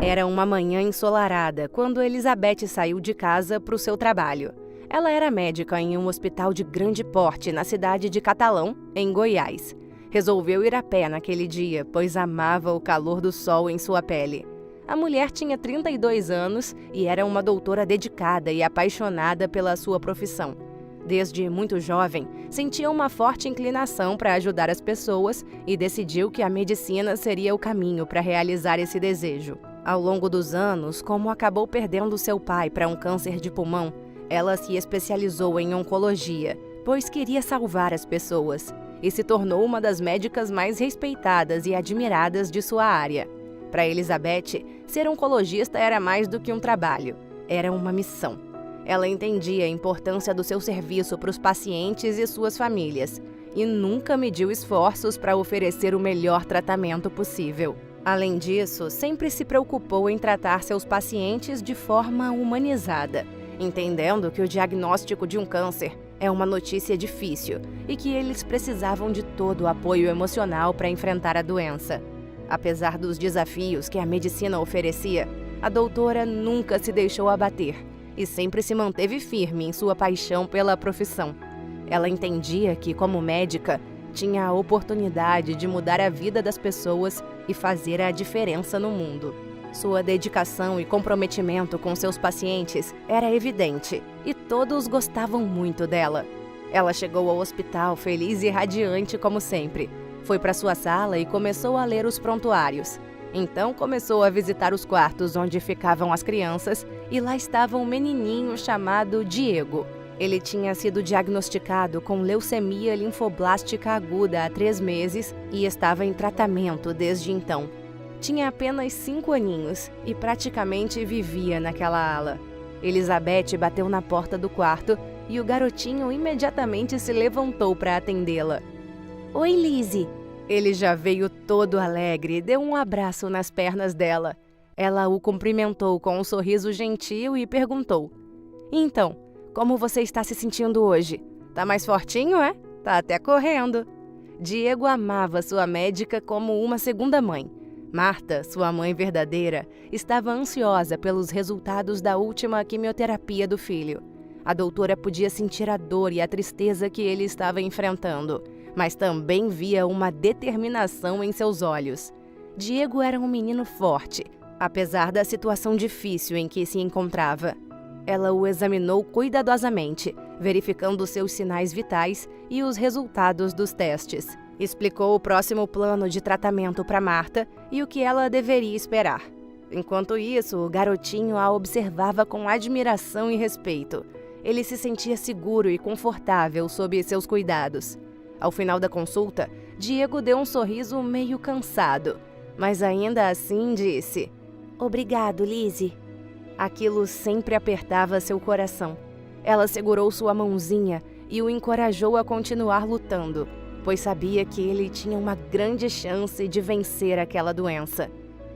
Era uma manhã ensolarada quando Elizabeth saiu de casa para o seu trabalho. Ela era médica em um hospital de grande porte na cidade de Catalão, em Goiás. Resolveu ir a pé naquele dia, pois amava o calor do sol em sua pele. A mulher tinha 32 anos e era uma doutora dedicada e apaixonada pela sua profissão. Desde muito jovem, sentia uma forte inclinação para ajudar as pessoas e decidiu que a medicina seria o caminho para realizar esse desejo. Ao longo dos anos, como acabou perdendo seu pai para um câncer de pulmão, ela se especializou em oncologia, pois queria salvar as pessoas, e se tornou uma das médicas mais respeitadas e admiradas de sua área. Para Elizabeth, ser oncologista era mais do que um trabalho, era uma missão. Ela entendia a importância do seu serviço para os pacientes e suas famílias, e nunca mediu esforços para oferecer o melhor tratamento possível. Além disso, sempre se preocupou em tratar seus pacientes de forma humanizada, entendendo que o diagnóstico de um câncer é uma notícia difícil e que eles precisavam de todo o apoio emocional para enfrentar a doença. Apesar dos desafios que a medicina oferecia, a doutora nunca se deixou abater e sempre se manteve firme em sua paixão pela profissão. Ela entendia que, como médica, tinha a oportunidade de mudar a vida das pessoas e fazer a diferença no mundo. Sua dedicação e comprometimento com seus pacientes era evidente e todos gostavam muito dela. Ela chegou ao hospital feliz e radiante como sempre. Foi para sua sala e começou a ler os prontuários. Então começou a visitar os quartos onde ficavam as crianças e lá estava um menininho chamado Diego. Ele tinha sido diagnosticado com leucemia linfoblástica aguda há 3 meses e estava em tratamento desde então. Tinha apenas 5 aninhos e praticamente vivia naquela ala. Elizabeth bateu na porta do quarto e o garotinho imediatamente se levantou para atendê-la. "Oi, Lizzie." Ele já veio todo alegre e deu um abraço nas pernas dela. Ela o cumprimentou com um sorriso gentil e perguntou: "Então, como você está se sentindo hoje? Tá mais fortinho, é? Tá até correndo." Diego amava sua médica como uma segunda mãe. Marta, sua mãe verdadeira, estava ansiosa pelos resultados da última quimioterapia do filho. A doutora podia sentir a dor e a tristeza que ele estava enfrentando, mas também via uma determinação em seus olhos. Diego era um menino forte, apesar da situação difícil em que se encontrava. Ela o examinou cuidadosamente, verificando seus sinais vitais e os resultados dos testes. Explicou o próximo plano de tratamento para Marta e o que ela deveria esperar. Enquanto isso, o garotinho a observava com admiração e respeito. Ele se sentia seguro e confortável sob seus cuidados. Ao final da consulta, Diego deu um sorriso meio cansado, mas ainda assim disse: "Obrigado, Lizzie." Aquilo sempre apertava seu coração. Ela segurou sua mãozinha e o encorajou a continuar lutando, pois sabia que ele tinha uma grande chance de vencer aquela doença.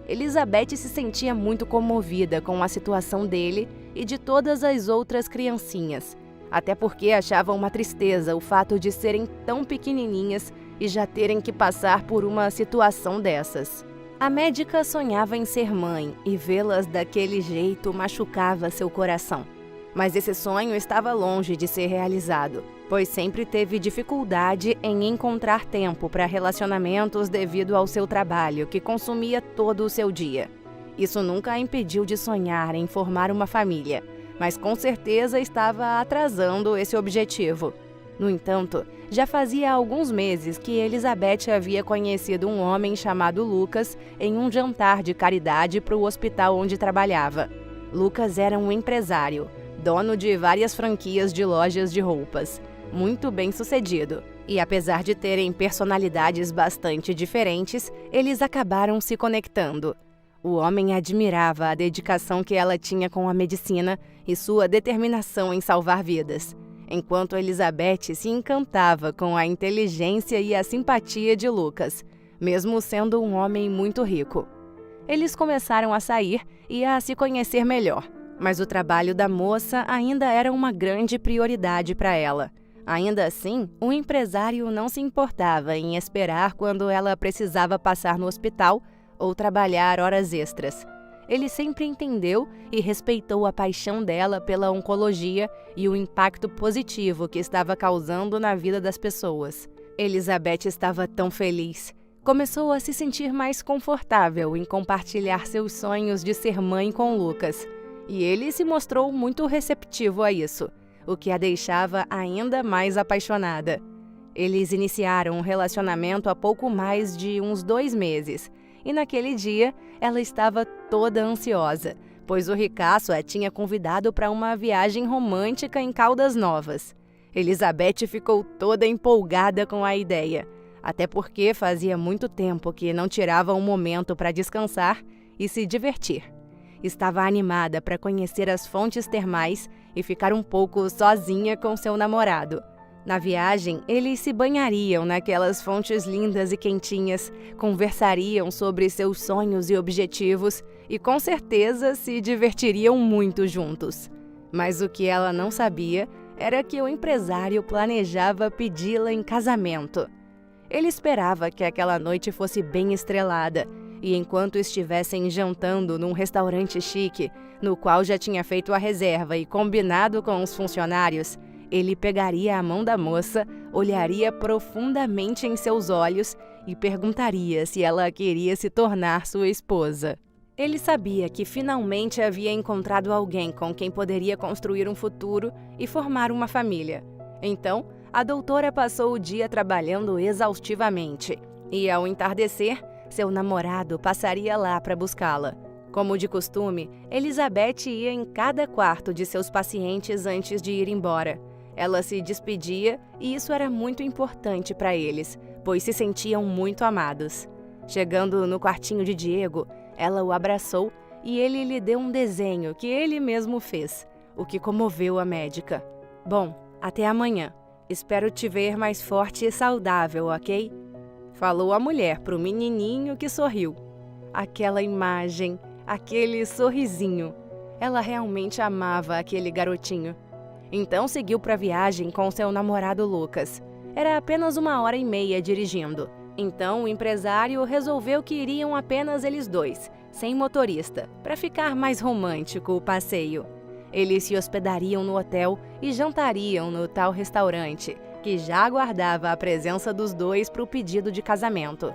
Elizabeth se sentia muito comovida com a situação dele e de todas as outras criancinhas, até porque achava uma tristeza o fato de serem tão pequenininhas e já terem que passar por uma situação dessas. A médica sonhava em ser mãe e vê-las daquele jeito machucava seu coração. Mas esse sonho estava longe de ser realizado, pois sempre teve dificuldade em encontrar tempo para relacionamentos devido ao seu trabalho, que consumia todo o seu dia. Isso nunca a impediu de sonhar em formar uma família, mas com certeza estava atrasando esse objetivo. No entanto, já fazia alguns meses que Elizabeth havia conhecido um homem chamado Lucas em um jantar de caridade para o hospital onde trabalhava. Lucas era um empresário, dono de várias franquias de lojas de roupas, muito bem-sucedido. E apesar de terem personalidades bastante diferentes, eles acabaram se conectando. O homem admirava a dedicação que ela tinha com a medicina e sua determinação em salvar vidas, enquanto Elizabeth se encantava com a inteligência e a simpatia de Lucas, mesmo sendo um homem muito rico. Eles começaram a sair e a se conhecer melhor, mas o trabalho da moça ainda era uma grande prioridade para ela. Ainda assim, o empresário não se importava em esperar quando ela precisava passar no hospital ou trabalhar horas extras. Ele sempre entendeu e respeitou a paixão dela pela oncologia e o impacto positivo que estava causando na vida das pessoas. Elizabeth estava tão feliz. Começou a se sentir mais confortável em compartilhar seus sonhos de ser mãe com Lucas. E ele se mostrou muito receptivo a isso, o que a deixava ainda mais apaixonada. Eles iniciaram um relacionamento há pouco mais de uns 2 meses. E naquele dia, ela estava toda ansiosa, pois o ricaço a tinha convidado para uma viagem romântica em Caldas Novas. Elizabeth ficou toda empolgada com a ideia, até porque fazia muito tempo que não tirava um momento para descansar e se divertir. Estava animada para conhecer as fontes termais e ficar um pouco sozinha com seu namorado. Na viagem, eles se banhariam naquelas fontes lindas e quentinhas, conversariam sobre seus sonhos e objetivos e, com certeza, se divertiriam muito juntos. Mas o que ela não sabia era que o empresário planejava pedi-la em casamento. Ele esperava que aquela noite fosse bem estrelada e, enquanto estivessem jantando num restaurante chique, no qual já tinha feito a reserva e combinado com os funcionários, ele pegaria a mão da moça, olharia profundamente em seus olhos e perguntaria se ela queria se tornar sua esposa. Ele sabia que finalmente havia encontrado alguém com quem poderia construir um futuro e formar uma família. Então, a doutora passou o dia trabalhando exaustivamente e, ao entardecer, seu namorado passaria lá para buscá-la. Como de costume, Elizabeth ia em cada quarto de seus pacientes antes de ir embora. Ela se despedia e isso era muito importante para eles, pois se sentiam muito amados. Chegando no quartinho de Diego, ela o abraçou e ele lhe deu um desenho que ele mesmo fez, o que comoveu a médica. "Bom, até amanhã. Espero te ver mais forte e saudável, ok?" Falou a mulher para o menininho que sorriu. Aquela imagem, aquele sorrisinho. Ela realmente amava aquele garotinho. Então seguiu para a viagem com seu namorado Lucas. Era apenas 1h30 dirigindo. Então o empresário resolveu que iriam apenas eles dois, sem motorista, para ficar mais romântico o passeio. Eles se hospedariam no hotel e jantariam no tal restaurante, que já aguardava a presença dos dois para o pedido de casamento.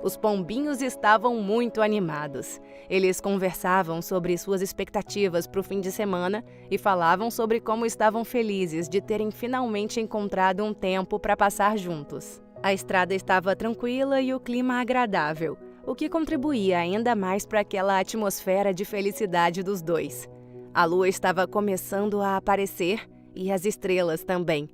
Os pombinhos estavam muito animados. Eles conversavam sobre suas expectativas para o fim de semana e falavam sobre como estavam felizes de terem finalmente encontrado um tempo para passar juntos. A estrada estava tranquila e o clima agradável, o que contribuía ainda mais para aquela atmosfera de felicidade dos dois. A lua estava começando a aparecer e as estrelas também.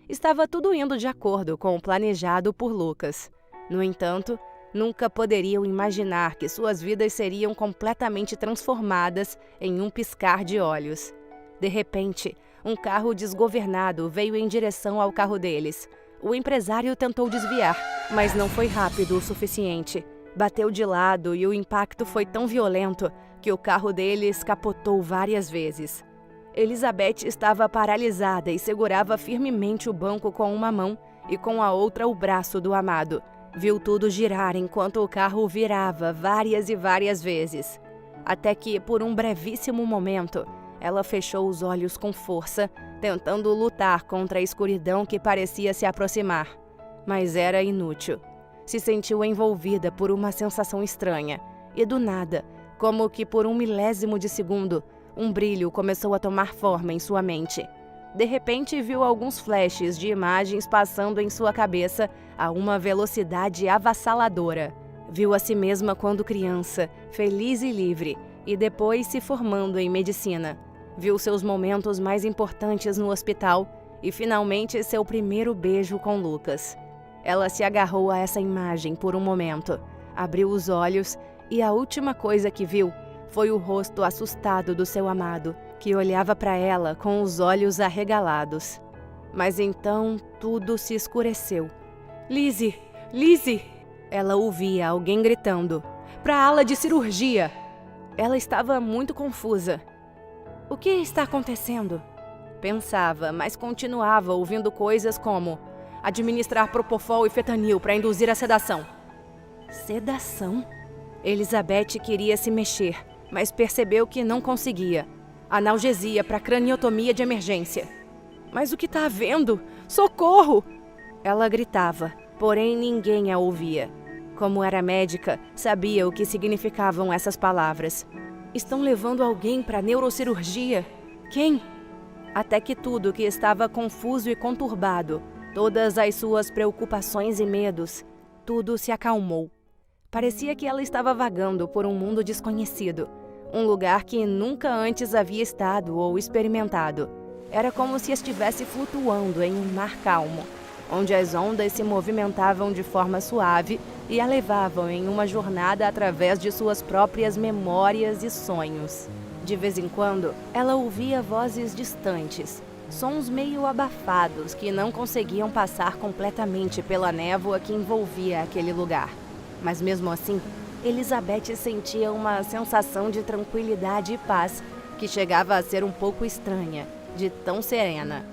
Estava tudo indo de acordo com o planejado por Lucas. No entanto, nunca poderiam imaginar que suas vidas seriam completamente transformadas em um piscar de olhos. De repente, um carro desgovernado veio em direção ao carro deles. O empresário tentou desviar, mas não foi rápido o suficiente. Bateu de lado e o impacto foi tão violento que o carro deles capotou várias vezes. Elizabeth estava paralisada e segurava firmemente o banco com uma mão e com a outra o braço do amado. Viu tudo girar enquanto o carro virava várias e várias vezes. Até que, por um brevíssimo momento, ela fechou os olhos com força, tentando lutar contra a escuridão que parecia se aproximar. Mas era inútil. Se sentiu envolvida por uma sensação estranha. E do nada, como que por um milésimo de segundo, um brilho começou a tomar forma em sua mente. De repente, viu alguns flashes de imagens passando em sua cabeça a uma velocidade avassaladora. Viu a si mesma quando criança, feliz e livre, e depois se formando em medicina. Viu seus momentos mais importantes no hospital e, finalmente, seu primeiro beijo com Lucas. Ela se agarrou a essa imagem por um momento, abriu os olhos e a última coisa que viu foi o rosto assustado do seu amado, que olhava para ela com os olhos arregalados. Mas então tudo se escureceu. "Lizzie! Lizzie!" Ela ouvia alguém gritando. "Para a ala de cirurgia!" Ela estava muito confusa. "O que está acontecendo?" Pensava, mas continuava ouvindo coisas como administrar propofol e fetanil para induzir a sedação. Sedação? Elizabeth queria se mexer, mas percebeu que não conseguia. Analgesia para craniotomia de emergência. Mas o que está havendo? Socorro! Ela gritava, porém ninguém a ouvia. Como era médica, sabia o que significavam essas palavras. Estão levando alguém para neurocirurgia? Quem? Até que tudo que estava confuso e conturbado, todas as suas preocupações e medos, tudo se acalmou. Parecia que ela estava vagando por um mundo desconhecido, um lugar que nunca antes havia estado ou experimentado. Era como se estivesse flutuando em um mar calmo, onde as ondas se movimentavam de forma suave e a levavam em uma jornada através de suas próprias memórias e sonhos. De vez em quando, ela ouvia vozes distantes, sons meio abafados que não conseguiam passar completamente pela névoa que envolvia aquele lugar. Mas mesmo assim, Elizabeth sentia uma sensação de tranquilidade e paz que chegava a ser um pouco estranha, de tão serena.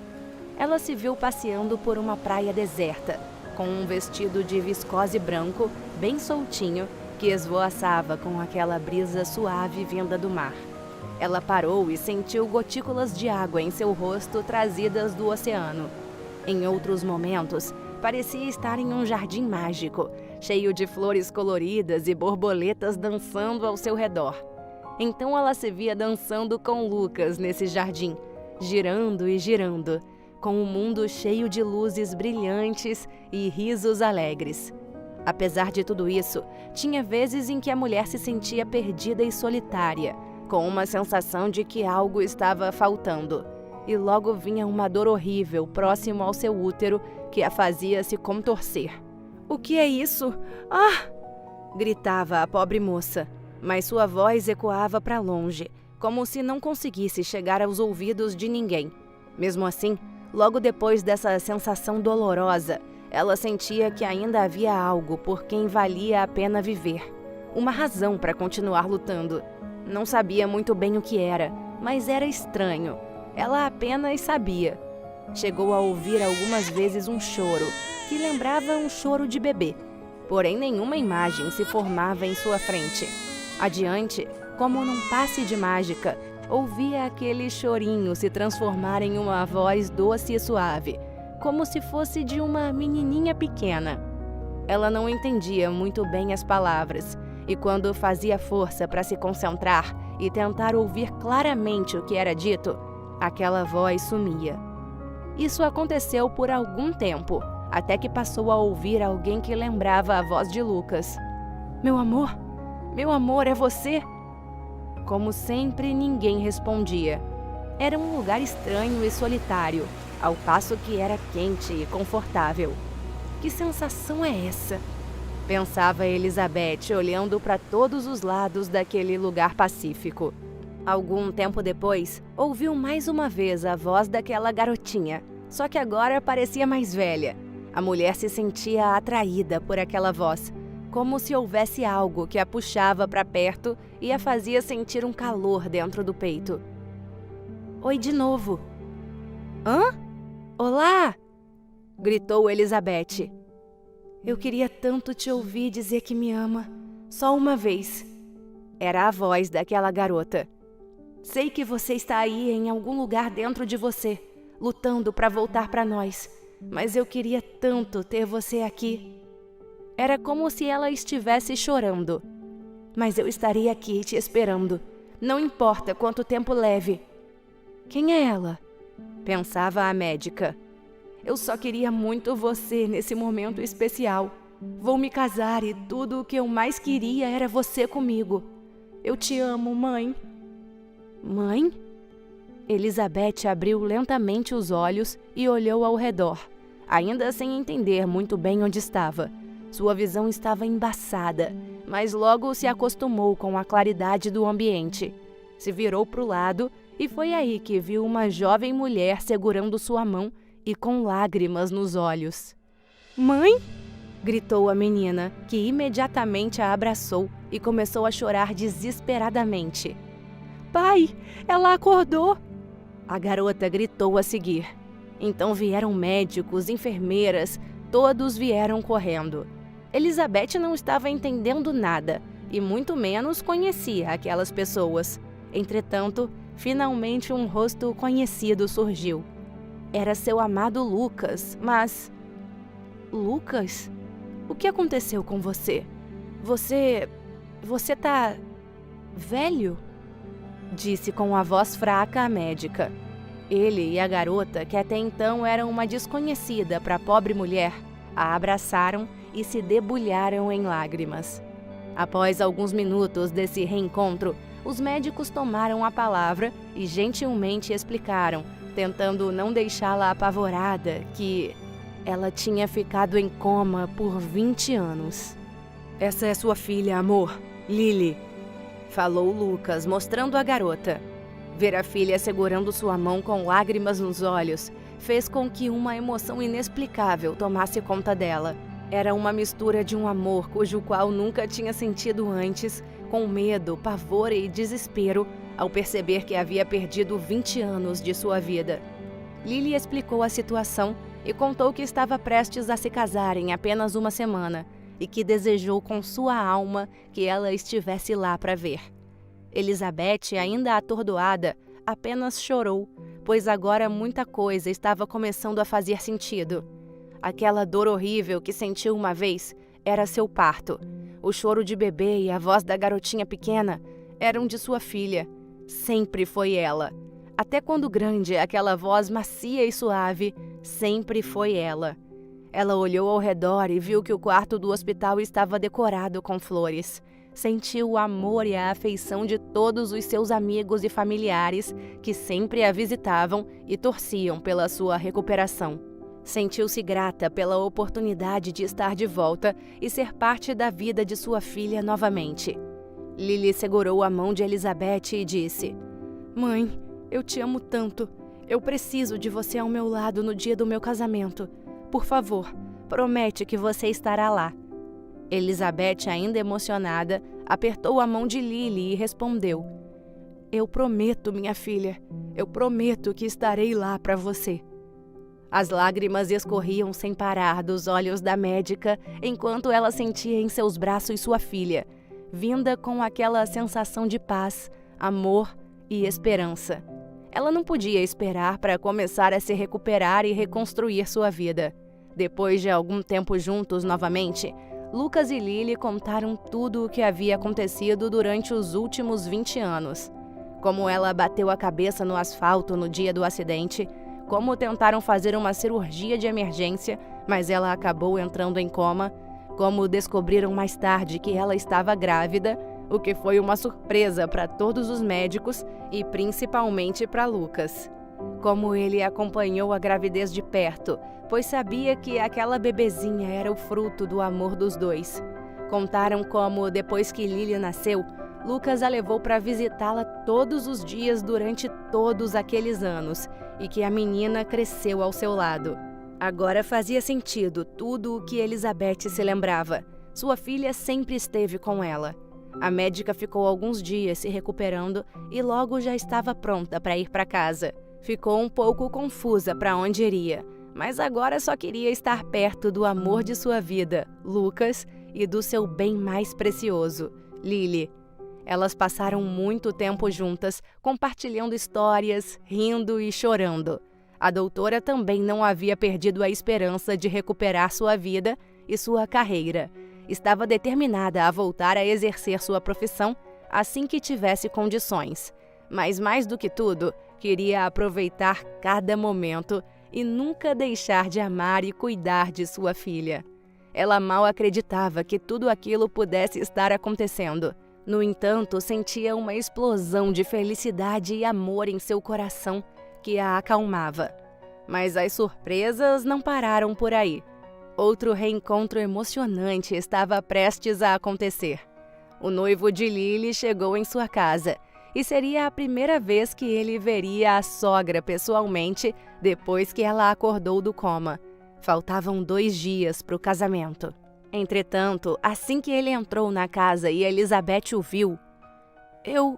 Ela se viu passeando por uma praia deserta, com um vestido de viscose branco, bem soltinho, que esvoaçava com aquela brisa suave vinda do mar. Ela parou e sentiu gotículas de água em seu rosto trazidas do oceano. Em outros momentos, parecia estar em um jardim mágico, cheio de flores coloridas e borboletas dançando ao seu redor. Então ela se via dançando com Lucas nesse jardim, girando e girando, com o mundo cheio de luzes brilhantes e risos alegres. Apesar de tudo isso, tinha vezes em que a mulher se sentia perdida e solitária, com uma sensação de que algo estava faltando. E logo vinha uma dor horrível próximo ao seu útero que a fazia se contorcer. "O que é isso? Ah!" gritava a pobre moça, mas sua voz ecoava para longe, como se não conseguisse chegar aos ouvidos de ninguém. Mesmo assim, logo depois dessa sensação dolorosa, ela sentia que ainda havia algo por quem valia a pena viver. Uma razão para continuar lutando. Não sabia muito bem o que era, mas era estranho. Ela apenas sabia. Chegou a ouvir algumas vezes um choro, que lembrava um choro de bebê. Porém, nenhuma imagem se formava em sua frente. Adiante, como num passe de mágica, ouvia aquele chorinho se transformar em uma voz doce e suave, como se fosse de uma menininha pequena. Ela não entendia muito bem as palavras, e quando fazia força para se concentrar e tentar ouvir claramente o que era dito, aquela voz sumia. Isso aconteceu por algum tempo, até que passou a ouvir alguém que lembrava a voz de Lucas. Meu amor, é você?" Como sempre, ninguém respondia. Era um lugar estranho e solitário, ao passo que era quente e confortável. Que sensação é essa? Pensava Elizabeth, olhando para todos os lados daquele lugar pacífico. Algum tempo depois, ouviu mais uma vez a voz daquela garotinha, só que agora parecia mais velha. A mulher se sentia atraída por aquela voz, como se houvesse algo que a puxava para perto e a fazia sentir um calor dentro do peito. "Oi de novo." "Hã? Olá!" gritou Elizabeth. "Eu queria tanto te ouvir dizer que me ama, só uma vez." Era a voz daquela garota. "Sei que você está aí em algum lugar dentro de você, lutando para voltar para nós, mas eu queria tanto ter você aqui." Era como se ela estivesse chorando. "Mas eu estarei aqui te esperando, não importa quanto tempo leve." "Quem é ela?" pensava a médica. "Eu só queria muito você nesse momento especial. Vou me casar e tudo o que eu mais queria era você comigo. Eu te amo, mãe." "Mãe?" Elizabeth abriu lentamente os olhos e olhou ao redor, ainda sem entender muito bem onde estava. Sua visão estava embaçada, mas logo se acostumou com a claridade do ambiente. Se virou para o lado e foi aí que viu uma jovem mulher segurando sua mão e com lágrimas nos olhos. "Mãe?" gritou a menina, que imediatamente a abraçou e começou a chorar desesperadamente. "Pai, ela acordou!" A garota gritou a seguir. Então vieram médicos, enfermeiras, todos vieram correndo. Elizabeth não estava entendendo nada. e muito menos conhecia aquelas pessoas. Entretanto, finalmente um rosto conhecido surgiu. Era seu amado Lucas, mas... Lucas? O que aconteceu com você? Você tá... velho? Disse com a voz fraca a médica. Ele e a garota, que até então eram uma desconhecida para a pobre mulher, a abraçaram e se debulharam em lágrimas. Após alguns minutos desse reencontro, os médicos tomaram a palavra e gentilmente explicaram, tentando não deixá-la apavorada, que ela tinha ficado em coma por 20 anos. Essa é sua filha, amor, Lily, falou Lucas, mostrando a garota. Ver a filha segurando sua mão com lágrimas nos olhos fez com que uma emoção inexplicável tomasse conta dela. Era uma mistura de um amor cujo qual nunca tinha sentido antes, com medo, pavor e desespero ao perceber que havia perdido 20 anos de sua vida. Lily explicou a situação e contou que estava prestes a se casar em apenas uma semana e que desejou com sua alma que ela estivesse lá para ver. Elizabeth, ainda atordoada, apenas chorou, pois agora muita coisa estava começando a fazer sentido. Aquela dor horrível que sentiu uma vez era seu parto. O choro de bebê e a voz da garotinha pequena eram de sua filha. Sempre foi ela. Até quando grande, aquela voz macia e suave sempre foi ela. Ela olhou ao redor e viu que o quarto do hospital estava decorado com flores. Sentiu o amor e a afeição de todos os seus amigos e familiares que sempre a visitavam e torciam pela sua recuperação. Sentiu-se grata pela oportunidade de estar de volta e ser parte da vida de sua filha novamente. Lily segurou a mão de Elizabeth e disse: "Mãe, eu te amo tanto. Eu preciso de você ao meu lado no dia do meu casamento. Por favor, promete que você estará lá." Elizabeth, ainda emocionada, apertou a mão de Lily e respondeu: "Eu prometo, minha filha. Eu prometo que estarei lá para você." As lágrimas escorriam sem parar dos olhos da médica enquanto ela sentia em seus braços sua filha, vinda com aquela sensação de paz, amor e esperança. Ela não podia esperar para começar a se recuperar e reconstruir sua vida. Depois de algum tempo juntos novamente, Lucas e Lily contaram tudo o que havia acontecido durante os últimos 20 anos. Como ela bateu a cabeça no asfalto no dia do acidente, como tentaram fazer uma cirurgia de emergência, mas ela acabou entrando em coma, como descobriram mais tarde que ela estava grávida, o que foi uma surpresa para todos os médicos e principalmente para Lucas. Como ele acompanhou a gravidez de perto, pois sabia que aquela bebezinha era o fruto do amor dos dois. Contaram como, depois que Lily nasceu, Lucas a levou para visitá-la todos os dias durante todos aqueles anos e que a menina cresceu ao seu lado. Agora fazia sentido tudo o que Elizabeth se lembrava. Sua filha sempre esteve com ela. A médica ficou alguns dias se recuperando e logo já estava pronta para ir para casa. Ficou um pouco confusa para onde iria, mas agora só queria estar perto do amor de sua vida, Lucas, e do seu bem mais precioso, Lily. Elas passaram muito tempo juntas, compartilhando histórias, rindo e chorando. A doutora também não havia perdido a esperança de recuperar sua vida e sua carreira. Estava determinada a voltar a exercer sua profissão assim que tivesse condições. Mas mais do que tudo, queria aproveitar cada momento e nunca deixar de amar e cuidar de sua filha. Ela mal acreditava que tudo aquilo pudesse estar acontecendo. No entanto, sentia uma explosão de felicidade e amor em seu coração que a acalmava. Mas as surpresas não pararam por aí. Outro reencontro emocionante estava prestes a acontecer. O noivo de Lily chegou em sua casa e seria a primeira vez que ele veria a sogra pessoalmente depois que ela acordou do coma. Faltavam 2 dias para o casamento. Entretanto, assim que ele entrou na casa e Elizabeth o viu, Eu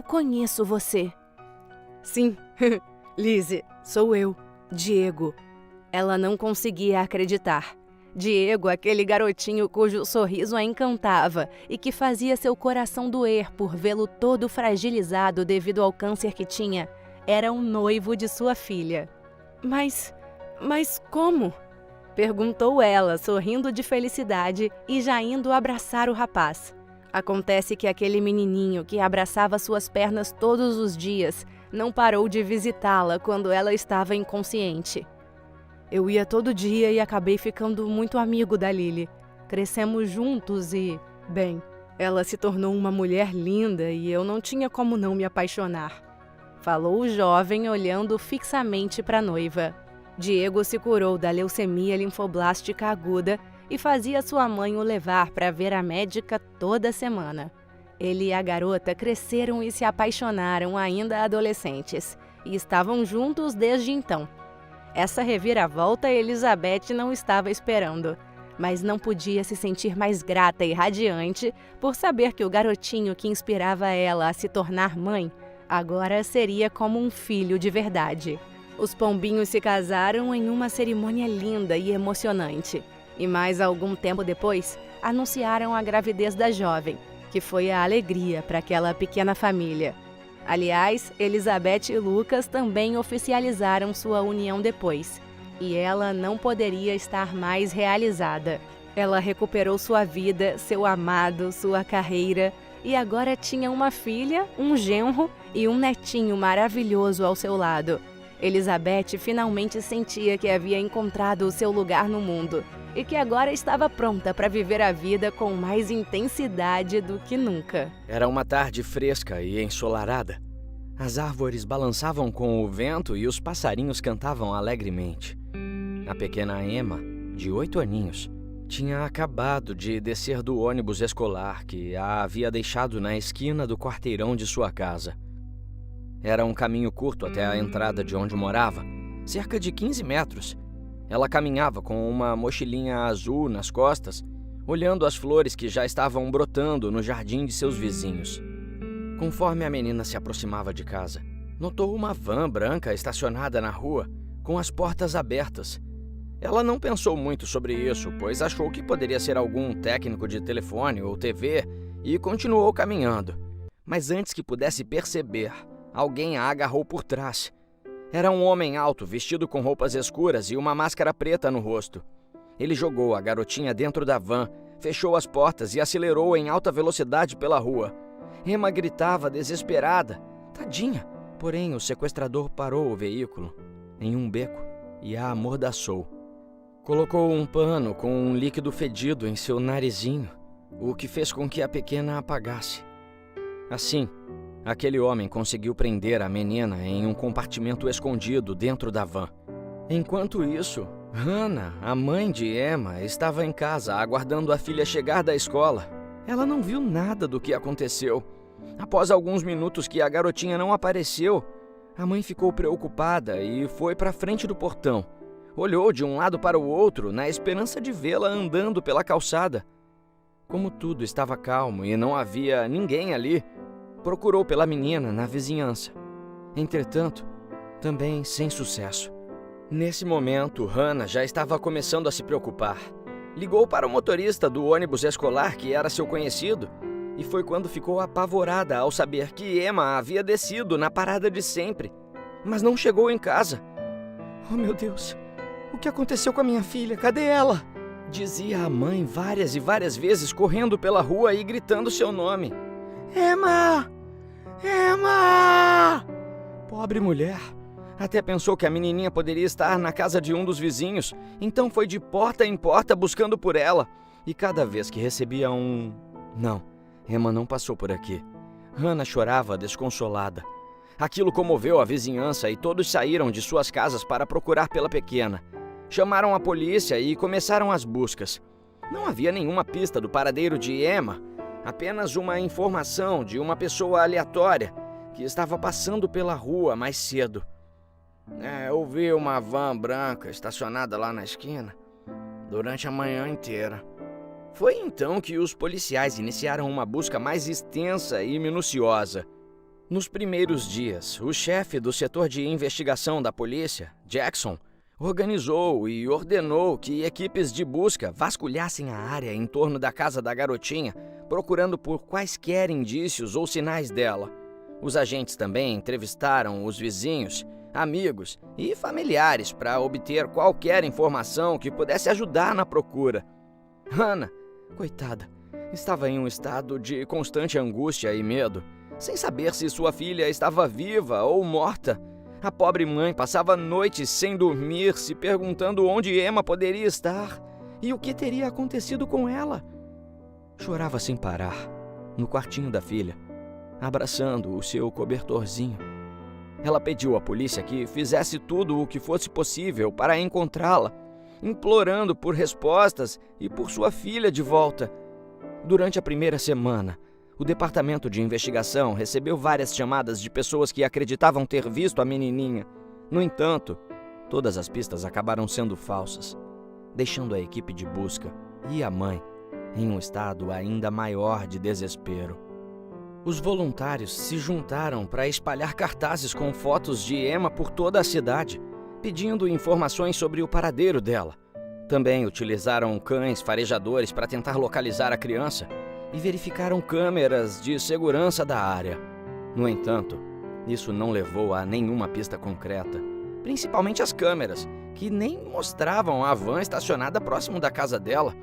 conheço você." "Sim, Lizzie, sou eu, Diego." Ela não conseguia acreditar. Diego, aquele garotinho cujo sorriso a encantava e que fazia seu coração doer por vê-lo todo fragilizado devido ao câncer que tinha, era o noivo de sua filha. Mas como? Perguntou ela, sorrindo de felicidade e já indo abraçar o rapaz. Acontece que aquele menininho que abraçava suas pernas todos os dias não parou de visitá-la quando ela estava inconsciente. Eu ia todo dia e acabei ficando muito amigo da Lily. Crescemos juntos e, bem, ela se tornou uma mulher linda e eu não tinha como não me apaixonar. Falou o jovem olhando fixamente para a noiva. Diego se curou da leucemia linfoblástica aguda e fazia sua mãe o levar para ver a médica toda semana. Ele e a garota cresceram e se apaixonaram ainda adolescentes, e estavam juntos desde então. Essa reviravolta Elizabeth não estava esperando, mas não podia se sentir mais grata e radiante por saber que o garotinho que inspirava ela a se tornar mãe agora seria como um filho de verdade. Os pombinhos se casaram em uma cerimônia linda e emocionante. E mais algum tempo depois, anunciaram a gravidez da jovem, que foi a alegria para aquela pequena família. Aliás, Elizabeth e Lucas também oficializaram sua união depois, e ela não poderia estar mais realizada. Ela recuperou sua vida, seu amado, sua carreira, e agora tinha uma filha, um genro e um netinho maravilhoso ao seu lado. Elizabeth finalmente sentia que havia encontrado o seu lugar no mundo e que agora estava pronta para viver a vida com mais intensidade do que nunca. Era uma tarde fresca e ensolarada. As árvores balançavam com o vento e os passarinhos cantavam alegremente. A pequena Emma, de 8 aninhos, tinha acabado de descer do ônibus escolar que a havia deixado na esquina do quarteirão de sua casa. Era um caminho curto até a entrada de onde morava, cerca de 15 metros. Ela caminhava com uma mochilinha azul nas costas, olhando as flores que já estavam brotando no jardim de seus vizinhos. Conforme a menina se aproximava de casa, notou uma van branca estacionada na rua, com as portas abertas. Ela não pensou muito sobre isso, pois achou que poderia ser algum técnico de telefone ou TV e continuou caminhando. Mas antes que pudesse perceber, alguém a agarrou por trás. Era um homem alto, vestido com roupas escuras e uma máscara preta no rosto. Ele jogou a garotinha dentro da van, fechou as portas e acelerou em alta velocidade pela rua. Emma gritava desesperada. Tadinha! Porém, o sequestrador parou o veículo em um beco e a amordaçou. Colocou um pano com um líquido fedido em seu narizinho, o que fez com que a pequena apagasse. Assim, aquele homem conseguiu prender a menina em um compartimento escondido dentro da van. Enquanto isso, Hannah, a mãe de Emma, estava em casa aguardando a filha chegar da escola. Ela não viu nada do que aconteceu. Após alguns minutos que a garotinha não apareceu, a mãe ficou preocupada e foi para frente do portão. Olhou de um lado para o outro na esperança de vê-la andando pela calçada. Como tudo estava calmo e não havia ninguém ali, procurou pela menina na vizinhança. Entretanto, também sem sucesso. Nesse momento, Hannah já estava começando a se preocupar. Ligou para o motorista do ônibus escolar, que era seu conhecido, e foi quando ficou apavorada ao saber que Emma havia descido na parada de sempre, mas não chegou em casa. Oh, meu Deus! O que aconteceu com a minha filha? Cadê ela? Dizia a mãe várias e várias vezes, correndo pela rua e gritando seu nome. Emma! Emma! Pobre mulher. Até pensou que a menininha poderia estar na casa de um dos vizinhos, então foi de porta em porta buscando por ela. E cada vez que recebia um... Não, Emma não passou por aqui. Hannah chorava desconsolada. Aquilo comoveu a vizinhança e todos saíram de suas casas para procurar pela pequena. Chamaram a polícia e começaram as buscas. Não havia nenhuma pista do paradeiro de Emma, apenas uma informação de uma pessoa aleatória que estava passando pela rua mais cedo. Eu vi uma van branca estacionada lá na esquina durante a manhã inteira. Foi então que os policiais iniciaram uma busca mais extensa e minuciosa. Nos primeiros dias, o chefe do setor de investigação da polícia, Jackson, organizou e ordenou que equipes de busca vasculhassem a área em torno da casa da garotinha, procurando por quaisquer indícios ou sinais dela. Os agentes também entrevistaram os vizinhos, amigos e familiares para obter qualquer informação que pudesse ajudar na procura. Hannah, coitada, estava em um estado de constante angústia e medo, sem saber se sua filha estava viva ou morta. A pobre mãe passava noites sem dormir, se perguntando onde Emma poderia estar e o que teria acontecido com ela. Chorava sem parar, no quartinho da filha, abraçando o seu cobertorzinho. Ela pediu à polícia que fizesse tudo o que fosse possível para encontrá-la, implorando por respostas e por sua filha de volta. Durante a primeira semana, o departamento de investigação recebeu várias chamadas de pessoas que acreditavam ter visto a menininha. No entanto, todas as pistas acabaram sendo falsas, deixando a equipe de busca e a mãe em um estado ainda maior de desespero. Os voluntários se juntaram para espalhar cartazes com fotos de Emma por toda a cidade, pedindo informações sobre o paradeiro dela. Também utilizaram cães farejadores para tentar localizar a criança e verificaram câmeras de segurança da área. No entanto, isso não levou a nenhuma pista concreta, principalmente as câmeras, que nem mostravam a van estacionada próximo da casa dela.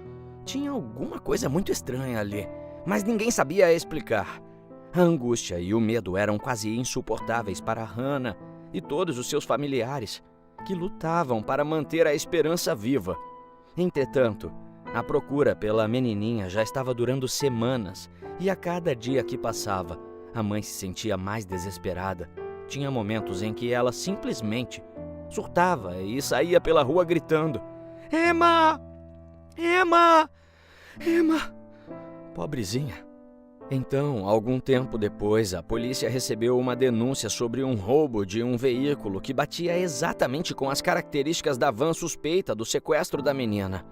Tinha alguma coisa muito estranha ali, mas ninguém sabia explicar. A angústia e o medo eram quase insuportáveis para Hannah e todos os seus familiares, que lutavam para manter a esperança viva. Entretanto, a procura pela menininha já estava durando semanas e a cada dia que passava, a mãe se sentia mais desesperada. Tinha momentos em que ela simplesmente surtava e saía pela rua gritando: "Emma! Emma! Emma!" Pobrezinha. Então, algum tempo depois, a polícia recebeu uma denúncia sobre um roubo de um veículo que batia exatamente com as características da van suspeita do sequestro da menina.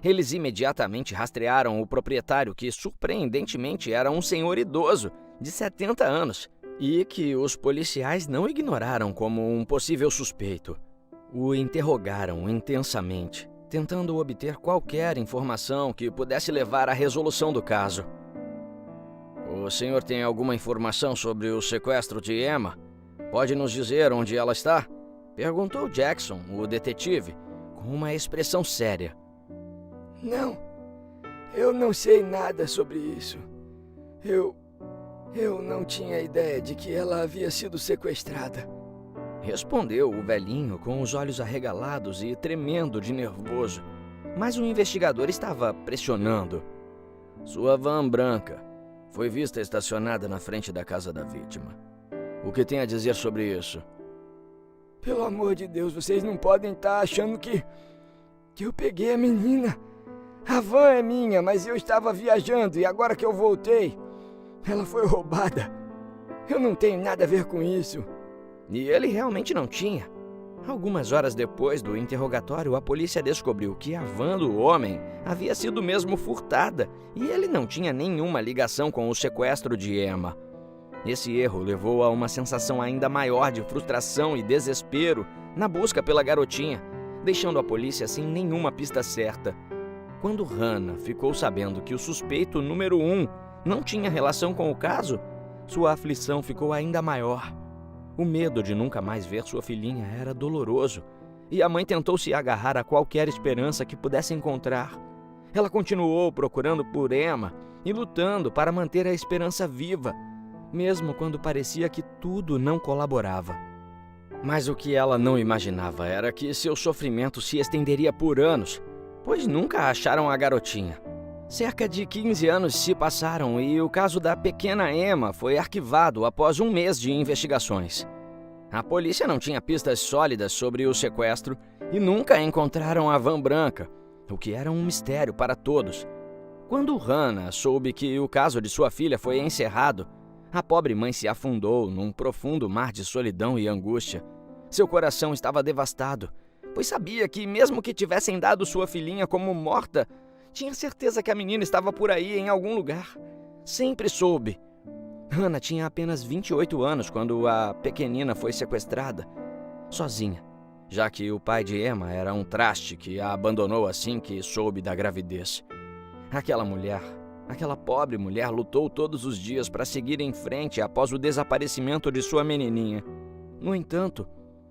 Eles imediatamente rastrearam o proprietário, que surpreendentemente era um senhor idoso, de 70 anos, e que os policiais não ignoraram como um possível suspeito. O interrogaram intensamente, tentando obter qualquer informação que pudesse levar à resolução do caso. "O senhor tem alguma informação sobre o sequestro de Emma? Pode nos dizer onde ela está?" perguntou Jackson, o detetive, com uma expressão séria. "Não, eu não sei nada sobre isso. Eu não tinha ideia de que ela havia sido sequestrada", respondeu o velhinho com os olhos arregalados e tremendo de nervoso. Mas o investigador estava pressionando. "Sua van branca foi vista estacionada na frente da casa da vítima. O que tem a dizer sobre isso?" "Pelo amor de Deus, vocês não podem estar achando que eu peguei a menina. A van é minha, mas eu estava viajando e agora que eu voltei, ela foi roubada. Eu não tenho nada a ver com isso." E ele realmente não tinha. Algumas horas depois do interrogatório, a polícia descobriu que a van do homem havia sido mesmo furtada e ele não tinha nenhuma ligação com o sequestro de Emma. Esse erro levou a uma sensação ainda maior de frustração e desespero na busca pela garotinha, deixando a polícia sem nenhuma pista certa. Quando Hannah ficou sabendo que o suspeito número 1 não tinha relação com o caso, sua aflição ficou ainda maior. O medo de nunca mais ver sua filhinha era doloroso, e a mãe tentou se agarrar a qualquer esperança que pudesse encontrar. Ela continuou procurando por Emma e lutando para manter a esperança viva, mesmo quando parecia que tudo não colaborava. Mas o que ela não imaginava era que seu sofrimento se estenderia por anos, pois nunca acharam a garotinha. Cerca de 15 anos se passaram e o caso da pequena Emma foi arquivado após um mês de investigações. A polícia não tinha pistas sólidas sobre o sequestro e nunca encontraram a van branca, o que era um mistério para todos. Quando Hannah soube que o caso de sua filha foi encerrado, a pobre mãe se afundou num profundo mar de solidão e angústia. Seu coração estava devastado, pois sabia que, mesmo que tivessem dado sua filhinha como morta, tinha certeza que a menina estava por aí em algum lugar. Sempre soube. Hannah tinha apenas 28 anos quando a pequenina foi sequestrada. Sozinha, já que o pai de Emma era um traste que a abandonou assim que soube da gravidez. Aquela pobre mulher lutou todos os dias para seguir em frente após o desaparecimento de sua menininha. No entanto,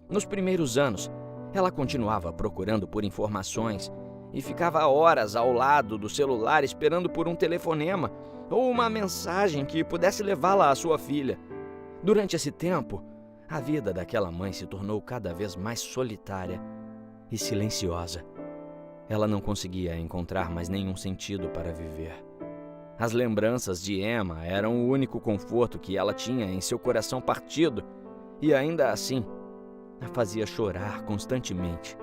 nos primeiros anos, ela continuava procurando por informações e ficava horas ao lado do celular esperando por um telefonema ou uma mensagem que pudesse levá-la à sua filha. Durante esse tempo, a vida daquela mãe se tornou cada vez mais solitária e silenciosa. Ela não conseguia encontrar mais nenhum sentido para viver. As lembranças de Emma eram o único conforto que ela tinha em seu coração partido e ainda assim a fazia chorar constantemente.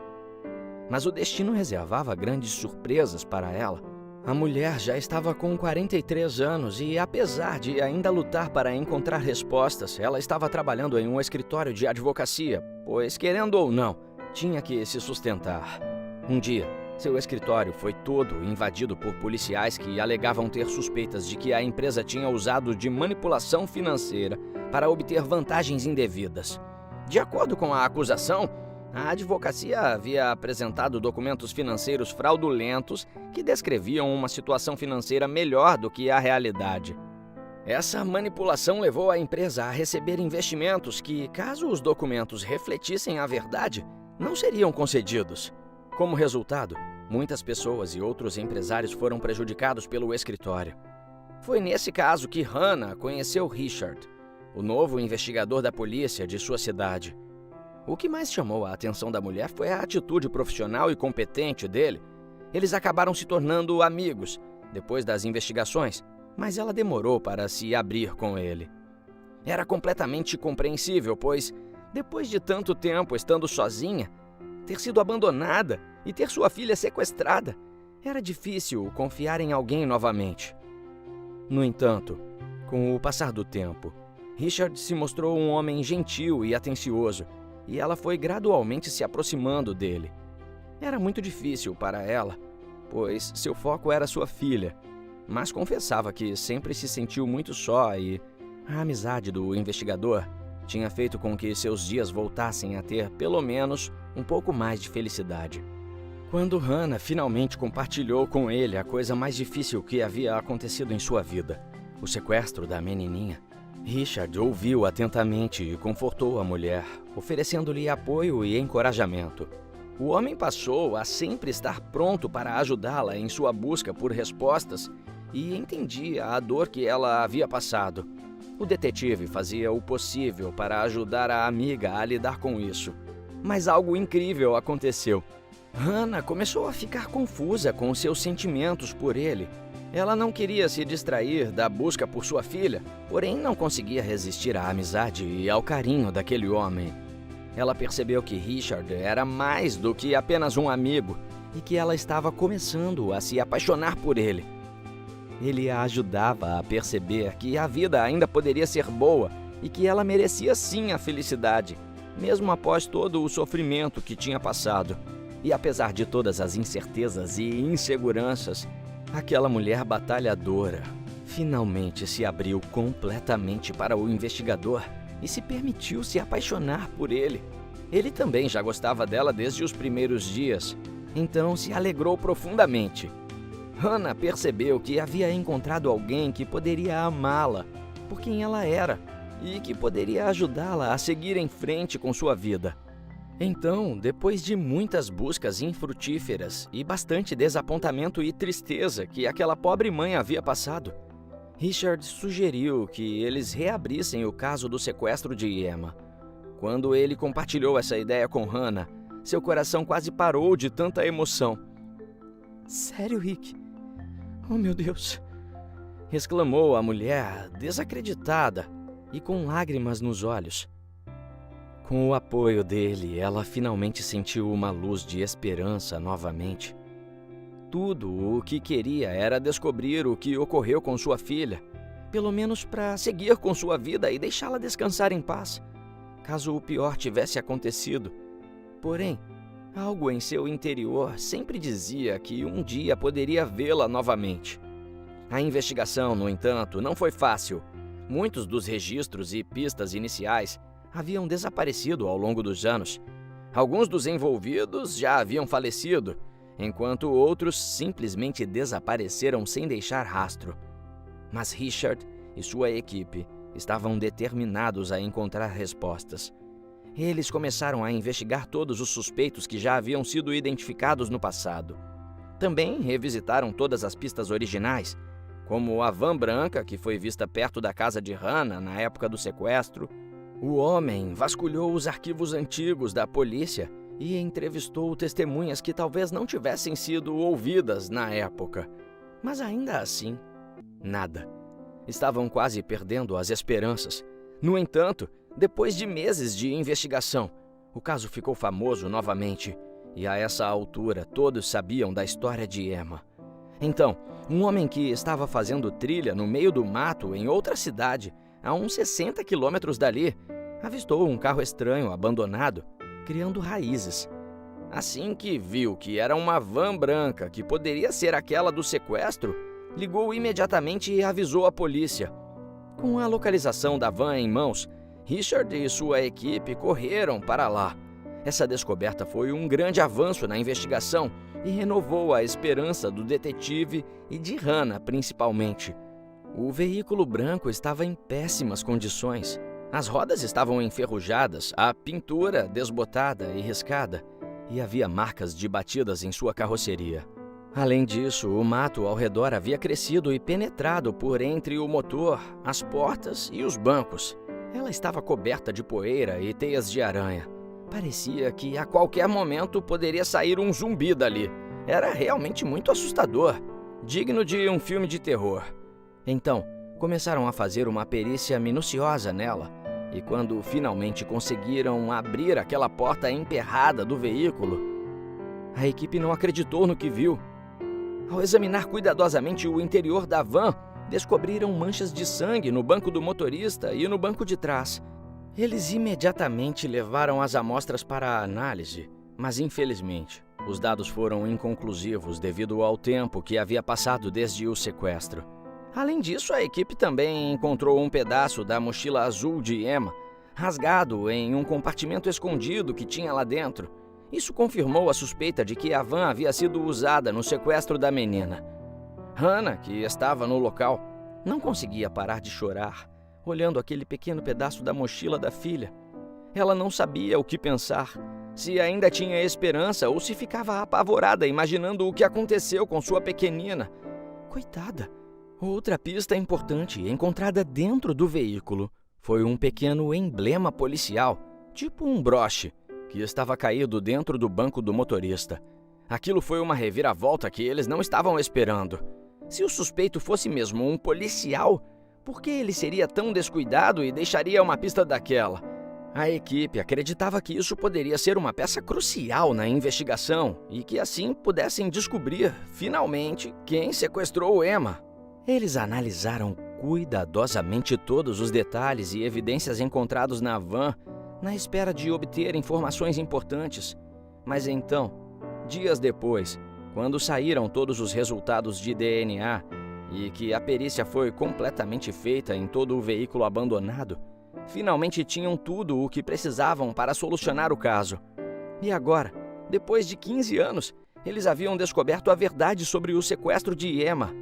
Mas o destino reservava grandes surpresas para ela. A mulher já estava com 43 anos e, apesar de ainda lutar para encontrar respostas, ela estava trabalhando em um escritório de advocacia, pois, querendo ou não, tinha que se sustentar. Um dia, seu escritório foi todo invadido por policiais que alegavam ter suspeitas de que a empresa tinha usado de manipulação financeira para obter vantagens indevidas. De acordo com a acusação, a advocacia havia apresentado documentos financeiros fraudulentos que descreviam uma situação financeira melhor do que a realidade. Essa manipulação levou a empresa a receber investimentos que, caso os documentos refletissem a verdade, não seriam concedidos. Como resultado, muitas pessoas e outros empresários foram prejudicados pelo escritório. Foi nesse caso que Hannah conheceu Richard, o novo investigador da polícia de sua cidade. O que mais chamou a atenção da mulher foi a atitude profissional e competente dele. Eles acabaram se tornando amigos depois das investigações, mas ela demorou para se abrir com ele. Era completamente compreensível, pois, depois de tanto tempo estando sozinha, ter sido abandonada e ter sua filha sequestrada, era difícil confiar em alguém novamente. No entanto, com o passar do tempo, Richard se mostrou um homem gentil e atencioso, e ela foi gradualmente se aproximando dele. Era muito difícil para ela, pois seu foco era sua filha, mas confessava que sempre se sentiu muito só e a amizade do investigador tinha feito com que seus dias voltassem a ter, pelo menos, um pouco mais de felicidade. Quando Hannah finalmente compartilhou com ele a coisa mais difícil que havia acontecido em sua vida, o sequestro da menininha, Richard ouviu atentamente e confortou a mulher, oferecendo-lhe apoio e encorajamento. O homem passou a sempre estar pronto para ajudá-la em sua busca por respostas e entendia a dor que ela havia passado. O detetive fazia o possível para ajudar a amiga a lidar com isso. Mas algo incrível aconteceu. Hannah começou a ficar confusa com seus sentimentos por ele. Ela não queria se distrair da busca por sua filha, porém não conseguia resistir à amizade e ao carinho daquele homem. Ela percebeu que Richard era mais do que apenas um amigo e que ela estava começando a se apaixonar por ele. Ele a ajudava a perceber que a vida ainda poderia ser boa e que ela merecia sim a felicidade, mesmo após todo o sofrimento que tinha passado. E apesar de todas as incertezas e inseguranças, aquela mulher batalhadora finalmente se abriu completamente para o investigador e se permitiu se apaixonar por ele. Ele também já gostava dela desde os primeiros dias, então se alegrou profundamente. Hannah percebeu que havia encontrado alguém que poderia amá-la por quem ela era e que poderia ajudá-la a seguir em frente com sua vida. Então, depois de muitas buscas infrutíferas e bastante desapontamento e tristeza que aquela pobre mãe havia passado, Richard sugeriu que eles reabrissem o caso do sequestro de Emma. Quando ele compartilhou essa ideia com Hannah, seu coração quase parou de tanta emoção. "Sério, Rick? Oh, meu Deus!" exclamou a mulher, desacreditada e com lágrimas nos olhos. Com o apoio dele, ela finalmente sentiu uma luz de esperança novamente. Tudo o que queria era descobrir o que ocorreu com sua filha, pelo menos para seguir com sua vida e deixá-la descansar em paz, caso o pior tivesse acontecido. Porém, algo em seu interior sempre dizia que um dia poderia vê-la novamente. A investigação, no entanto, não foi fácil. Muitos dos registros e pistas iniciais haviam desaparecido ao longo dos anos. Alguns dos envolvidos já haviam falecido, enquanto outros simplesmente desapareceram sem deixar rastro. Mas Richard e sua equipe estavam determinados a encontrar respostas. Eles começaram a investigar todos os suspeitos que já haviam sido identificados no passado. Também revisitaram todas as pistas originais, como a van branca que foi vista perto da casa de Hannah na época do sequestro. O homem vasculhou os arquivos antigos da polícia e entrevistou testemunhas que talvez não tivessem sido ouvidas na época. Mas ainda assim, nada. Estavam quase perdendo as esperanças. No entanto, depois de meses de investigação, o caso ficou famoso novamente, e a essa altura todos sabiam da história de Emma. Então, um homem que estava fazendo trilha no meio do mato em outra cidade, a uns 60 quilômetros dali, avistou um carro estranho abandonado, criando raízes. Assim que viu que era uma van branca que poderia ser aquela do sequestro, ligou imediatamente e avisou a polícia. Com a localização da van em mãos, Richard e sua equipe correram para lá. Essa descoberta foi um grande avanço na investigação e renovou a esperança do detetive e de Hannah, principalmente. O veículo branco estava em péssimas condições. As rodas estavam enferrujadas, a pintura desbotada e riscada, e havia marcas de batidas em sua carroceria. Além disso, o mato ao redor havia crescido e penetrado por entre o motor, as portas e os bancos. Ela estava coberta de poeira e teias de aranha. Parecia que a qualquer momento poderia sair um zumbi dali. Era realmente muito assustador, digno de um filme de terror. Então, começaram a fazer uma perícia minuciosa nela, e quando finalmente conseguiram abrir aquela porta emperrada do veículo, a equipe não acreditou no que viu. Ao examinar cuidadosamente o interior da van, descobriram manchas de sangue no banco do motorista e no banco de trás. Eles imediatamente levaram as amostras para a análise, mas infelizmente, os dados foram inconclusivos devido ao tempo que havia passado desde o sequestro. Além disso, a equipe também encontrou um pedaço da mochila azul de Emma, rasgado em um compartimento escondido que tinha lá dentro. Isso confirmou a suspeita de que a van havia sido usada no sequestro da menina. Hannah, que estava no local, não conseguia parar de chorar, olhando aquele pequeno pedaço da mochila da filha. Ela não sabia o que pensar, se ainda tinha esperança ou se ficava apavorada imaginando o que aconteceu com sua pequenina. Coitada! Outra pista importante encontrada dentro do veículo foi um pequeno emblema policial, tipo um broche, que estava caído dentro do banco do motorista. Aquilo foi uma reviravolta que eles não estavam esperando. Se o suspeito fosse mesmo um policial, por que ele seria tão descuidado e deixaria uma pista daquela? A equipe acreditava que isso poderia ser uma peça crucial na investigação e que assim pudessem descobrir, finalmente, quem sequestrou Emma. Eles analisaram cuidadosamente todos os detalhes e evidências encontrados na van, na espera de obter informações importantes. Mas então, dias depois, quando saíram todos os resultados de DNA e que a perícia foi completamente feita em todo o veículo abandonado, finalmente tinham tudo o que precisavam para solucionar o caso. E agora, depois de 15 anos, eles haviam descoberto a verdade sobre o sequestro de Emma.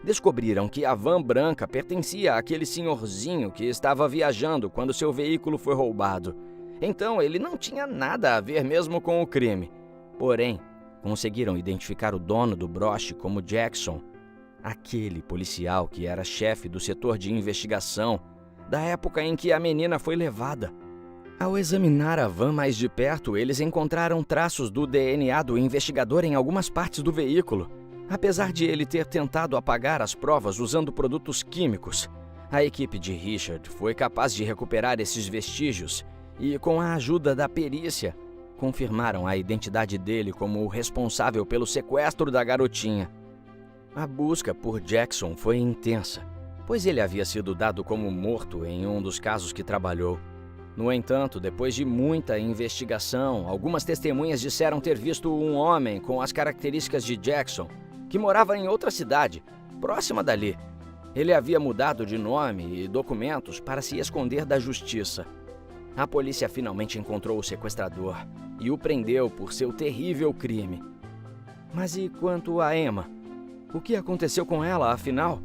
Descobriram que a van branca pertencia àquele senhorzinho que estava viajando quando seu veículo foi roubado. Então, ele não tinha nada a ver mesmo com o crime. Porém, conseguiram identificar o dono do broche como Jackson, aquele policial que era chefe do setor de investigação da época em que a menina foi levada. Ao examinar a van mais de perto, eles encontraram traços do DNA do investigador em algumas partes do veículo. Apesar de ele ter tentado apagar as provas usando produtos químicos, a equipe de Richard foi capaz de recuperar esses vestígios e, com a ajuda da perícia, confirmaram a identidade dele como o responsável pelo sequestro da garotinha. A busca por Jackson foi intensa, pois ele havia sido dado como morto em um dos casos que trabalhou. No entanto, depois de muita investigação, algumas testemunhas disseram ter visto um homem com as características de Jackson, que morava em outra cidade, próxima dali. Ele havia mudado de nome e documentos para se esconder da justiça. A polícia finalmente encontrou o sequestrador, e o prendeu por seu terrível crime. Mas e quanto a Emma? O que aconteceu com ela, afinal?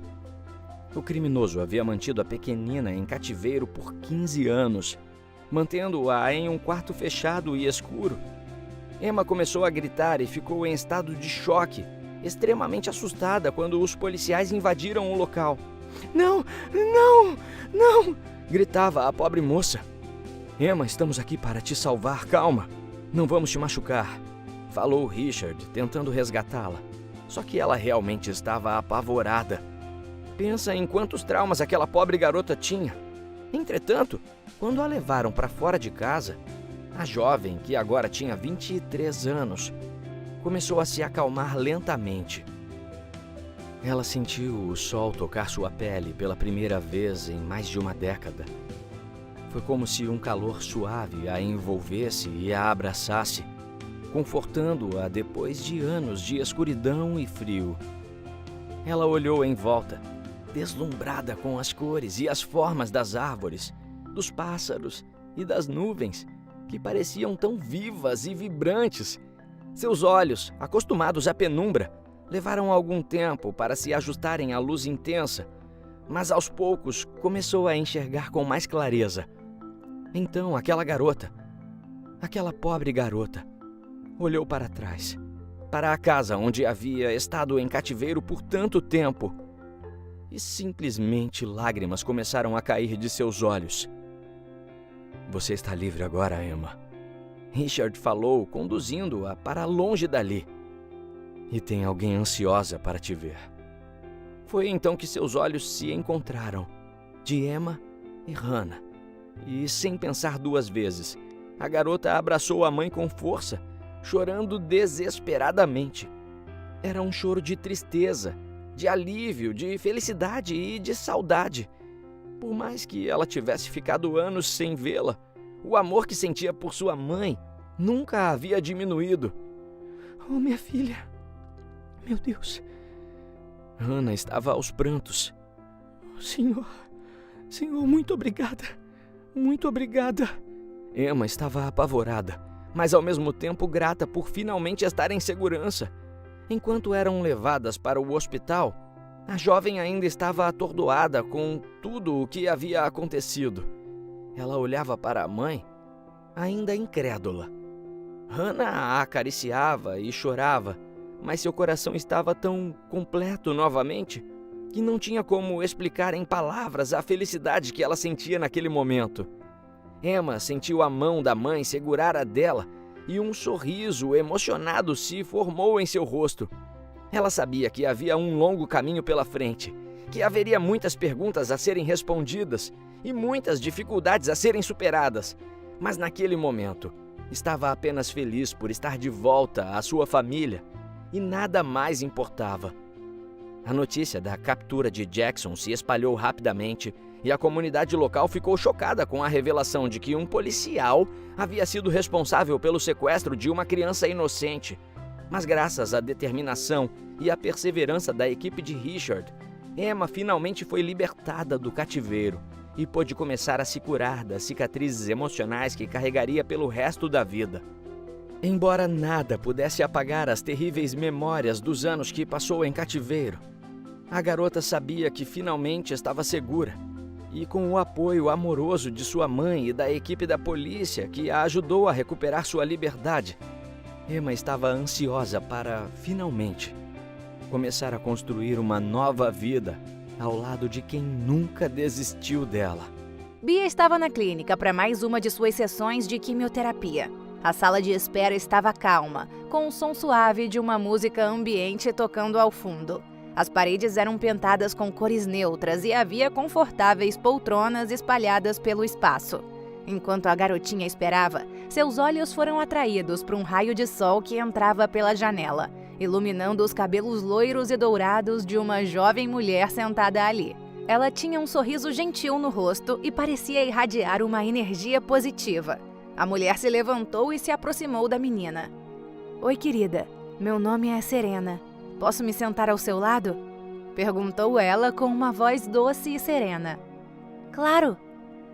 O criminoso havia mantido a pequenina em cativeiro por 15 anos, mantendo-a em um quarto fechado e escuro. Emma começou a gritar e ficou em estado de choque, extremamente assustada quando os policiais invadiram o local. Não, não, não! Gritava a pobre moça. Emma, estamos aqui para te salvar, calma. Não vamos te machucar, falou Richard, tentando resgatá-la. Só que ela realmente estava apavorada. Pensa em quantos traumas aquela pobre garota tinha. Entretanto, quando a levaram para fora de casa, a jovem, que agora tinha 23 anos, começou a se acalmar lentamente. Ela sentiu o sol tocar sua pele pela primeira vez em mais de uma década. Foi como se um calor suave a envolvesse e a abraçasse, confortando-a depois de anos de escuridão e frio. Ela olhou em volta, deslumbrada com as cores e as formas das árvores, dos pássaros e das nuvens, que pareciam tão vivas e vibrantes. Seus olhos, acostumados à penumbra, levaram algum tempo para se ajustarem à luz intensa, mas aos poucos começou a enxergar com mais clareza. Então aquela pobre garota, olhou para trás, para a casa onde havia estado em cativeiro por tanto tempo, e simplesmente lágrimas começaram a cair de seus olhos. Você está livre agora, Emma. Richard falou, conduzindo-a para longe dali. E tem alguém ansiosa para te ver. Foi então que seus olhos se encontraram, de Emma e Hannah. E, sem pensar duas vezes, a garota abraçou a mãe com força, chorando desesperadamente. Era um choro de tristeza, de alívio, de felicidade e de saudade. Por mais que ela tivesse ficado anos sem vê-la, o amor que sentia por sua mãe nunca havia diminuído. Oh, minha filha! Meu Deus! Hannah estava aos prantos. Senhor, muito obrigada! Muito obrigada! Emma estava apavorada, mas ao mesmo tempo grata por finalmente estar em segurança. Enquanto eram levadas para o hospital, a jovem ainda estava atordoada com tudo o que havia acontecido. Ela olhava para a mãe, ainda incrédula. Hannah a acariciava e chorava, mas seu coração estava tão completo novamente que não tinha como explicar em palavras a felicidade que ela sentia naquele momento. Emma sentiu a mão da mãe segurar a dela e um sorriso emocionado se formou em seu rosto. Ela sabia que havia um longo caminho pela frente, que haveria muitas perguntas a serem respondidas e muitas dificuldades a serem superadas, mas naquele momento estava apenas feliz por estar de volta à sua família e nada mais importava. A notícia da captura de Jackson se espalhou rapidamente e a comunidade local ficou chocada com a revelação de que um policial havia sido responsável pelo sequestro de uma criança inocente. Mas graças à determinação e à perseverança da equipe de Richard, Emma finalmente foi libertada do cativeiro e pôde começar a se curar das cicatrizes emocionais que carregaria pelo resto da vida. Embora nada pudesse apagar as terríveis memórias dos anos que passou em cativeiro, a garota sabia que finalmente estava segura. E com o apoio amoroso de sua mãe e da equipe da polícia que a ajudou a recuperar sua liberdade, Emma estava ansiosa para, finalmente, começar a construir uma nova vida ao lado de quem nunca desistiu dela. Bia estava na clínica para mais uma de suas sessões de quimioterapia. A sala de espera estava calma, com o som suave de uma música ambiente tocando ao fundo. As paredes eram pintadas com cores neutras e havia confortáveis poltronas espalhadas pelo espaço. Enquanto a garotinha esperava, seus olhos foram atraídos por um raio de sol que entrava pela janela, iluminando os cabelos loiros e dourados de uma jovem mulher sentada ali. Ela tinha um sorriso gentil no rosto e parecia irradiar uma energia positiva. A mulher se levantou e se aproximou da menina. Oi, querida. Meu nome é Serena. Posso me sentar ao seu lado? Perguntou ela com uma voz doce e serena. Claro!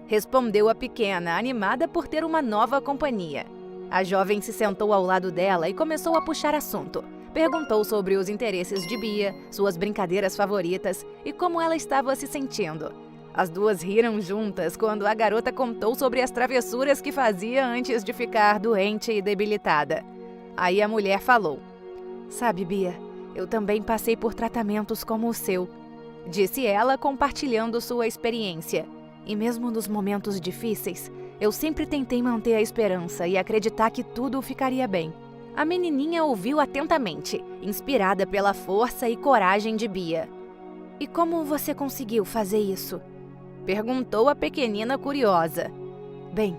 Respondeu a pequena, animada por ter uma nova companhia. A jovem se sentou ao lado dela e começou a puxar assunto. Perguntou sobre os interesses de Bia, suas brincadeiras favoritas e como ela estava se sentindo. As duas riram juntas quando a garota contou sobre as travessuras que fazia antes de ficar doente e debilitada. Aí a mulher falou: "Sabe, Bia, eu também passei por tratamentos como o seu", disse ela, compartilhando sua experiência. "E mesmo nos momentos difíceis, eu sempre tentei manter a esperança e acreditar que tudo ficaria bem." A menininha ouviu atentamente, inspirada pela força e coragem de Bia. "E como você conseguiu fazer isso?" perguntou a pequenina curiosa. "Bem,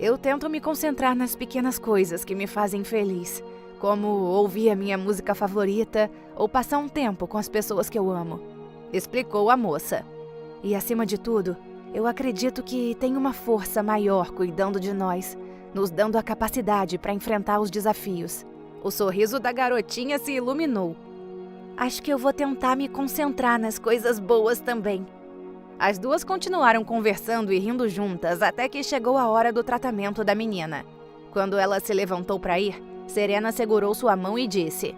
eu tento me concentrar nas pequenas coisas que me fazem feliz, como ouvir a minha música favorita ou passar um tempo com as pessoas que eu amo", explicou a moça. "E acima de tudo, eu acredito que tem uma força maior cuidando de nós, nos dando a capacidade para enfrentar os desafios." O sorriso da garotinha se iluminou. "Acho que eu vou tentar me concentrar nas coisas boas também." As duas continuaram conversando e rindo juntas até que chegou a hora do tratamento da menina. Quando ela se levantou para ir, Serena segurou sua mão e disse: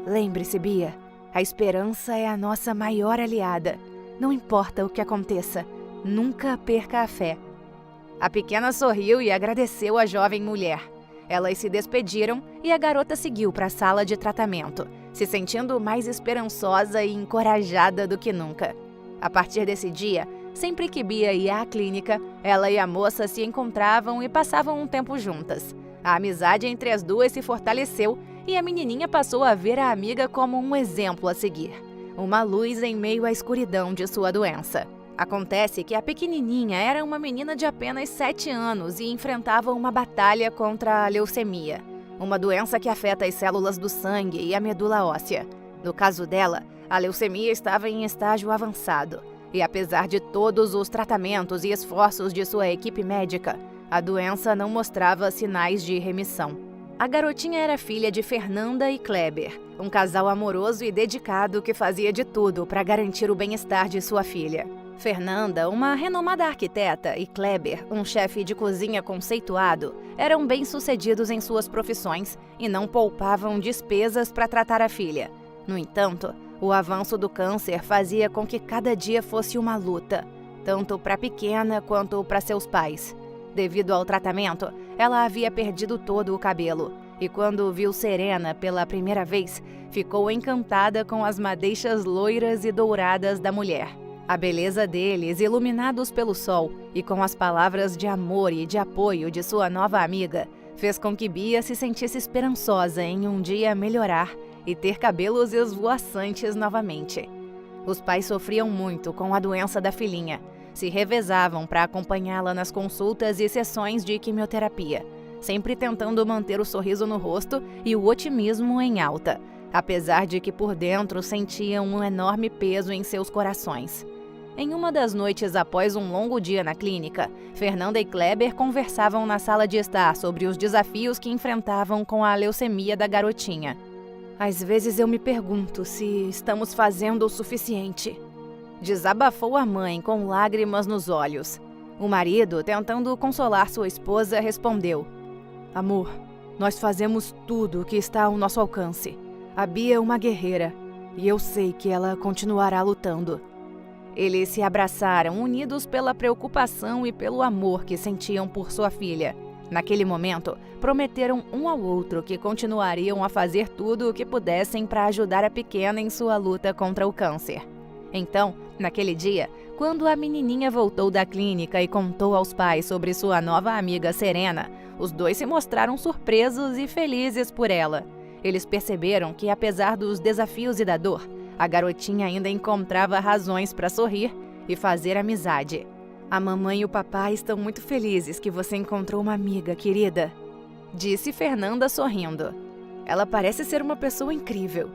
"Lembre-se, Bia, a esperança é a nossa maior aliada. Não importa o que aconteça, nunca perca a fé." A pequena sorriu e agradeceu a jovem mulher. Elas se despediram e a garota seguiu para a sala de tratamento, se sentindo mais esperançosa e encorajada do que nunca. A partir desse dia, sempre que Bia ia à clínica, ela e a moça se encontravam e passavam um tempo juntas. A amizade entre as duas se fortaleceu e a menininha passou a ver a amiga como um exemplo a seguir, uma luz em meio à escuridão de sua doença. Acontece que a pequenininha era uma menina de apenas 7 anos e enfrentava uma batalha contra a leucemia, uma doença que afeta as células do sangue e a medula óssea. No caso dela, a leucemia estava em estágio avançado, e apesar de todos os tratamentos e esforços de sua equipe médica, a doença não mostrava sinais de remissão. A garotinha era filha de Fernanda e Kleber, um casal amoroso e dedicado que fazia de tudo para garantir o bem-estar de sua filha. Fernanda, uma renomada arquiteta, e Kleber, um chefe de cozinha conceituado, eram bem-sucedidos em suas profissões e não poupavam despesas para tratar a filha. No entanto, o avanço do câncer fazia com que cada dia fosse uma luta, tanto para a pequena quanto para seus pais. Devido ao tratamento, ela havia perdido todo o cabelo, e quando viu Serena pela primeira vez, ficou encantada com as madeixas loiras e douradas da mulher. A beleza deles, iluminados pelo sol e com as palavras de amor e de apoio de sua nova amiga, fez com que Bia se sentisse esperançosa em um dia melhorar e ter cabelos esvoaçantes novamente. Os pais sofriam muito com a doença da filhinha, se revezavam para acompanhá-la nas consultas e sessões de quimioterapia, sempre tentando manter o sorriso no rosto e o otimismo em alta, apesar de que por dentro sentiam um enorme peso em seus corações. Em uma das noites após um longo dia na clínica, Fernanda e Kleber conversavam na sala de estar sobre os desafios que enfrentavam com a leucemia da garotinha. "Às vezes eu me pergunto se estamos fazendo o suficiente", desabafou a mãe com lágrimas nos olhos. O marido, tentando consolar sua esposa, respondeu: "Amor, nós fazemos tudo o que está ao nosso alcance. A Bia é uma guerreira e eu sei que ela continuará lutando." Eles se abraçaram, unidos pela preocupação e pelo amor que sentiam por sua filha. Naquele momento, prometeram um ao outro que continuariam a fazer tudo o que pudessem para ajudar a pequena em sua luta contra o câncer. Então, naquele dia, quando a menininha voltou da clínica e contou aos pais sobre sua nova amiga Serena, os dois se mostraram surpresos e felizes por ela. Eles perceberam que, apesar dos desafios e da dor, a garotinha ainda encontrava razões para sorrir e fazer amizade. "A mamãe e o papai estão muito felizes que você encontrou uma amiga, querida", disse Fernanda sorrindo. "Ela parece ser uma pessoa incrível."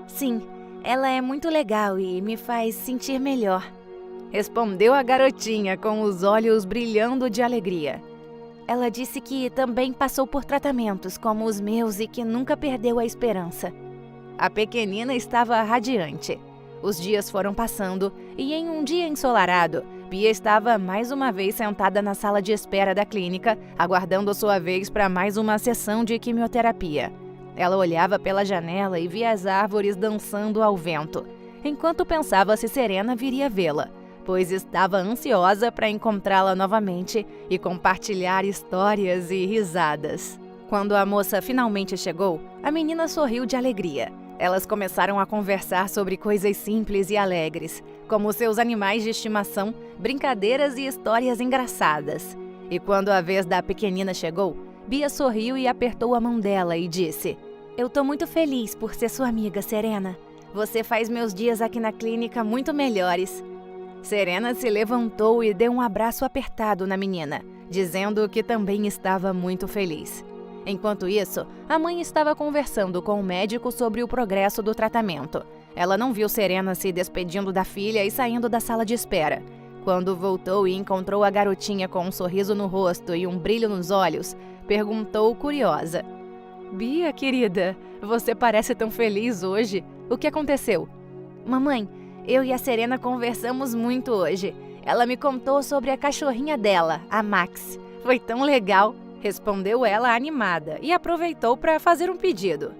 "Sim, ela é muito legal e me faz sentir melhor", respondeu a garotinha com os olhos brilhando de alegria. "Ela disse que também passou por tratamentos como os meus e que nunca perdeu a esperança." A pequenina estava radiante. Os dias foram passando e em um dia ensolarado, Bia estava mais uma vez sentada na sala de espera da clínica, aguardando sua vez para mais uma sessão de quimioterapia. Ela olhava pela janela e via as árvores dançando ao vento, enquanto pensava se Serena viria vê-la, pois estava ansiosa para encontrá-la novamente e compartilhar histórias e risadas. Quando a moça finalmente chegou, a menina sorriu de alegria. Elas começaram a conversar sobre coisas simples e alegres, como seus animais de estimação, brincadeiras e histórias engraçadas. E quando a vez da pequenina chegou, Bia sorriu e apertou a mão dela e disse: "Eu tô muito feliz por ser sua amiga, Serena. Você faz meus dias aqui na clínica muito melhores." Serena se levantou e deu um abraço apertado na menina, dizendo que também estava muito feliz. Enquanto isso, a mãe estava conversando com o médico sobre o progresso do tratamento. Ela não viu Serena se despedindo da filha e saindo da sala de espera. Quando voltou e encontrou a garotinha com um sorriso no rosto e um brilho nos olhos, perguntou curiosa: "Bia, querida, você parece tão feliz hoje. O que aconteceu?" "Mamãe, eu e a Serena conversamos muito hoje. Ela me contou sobre a cachorrinha dela, a Max. Foi tão legal." Respondeu ela animada e aproveitou para fazer um pedido.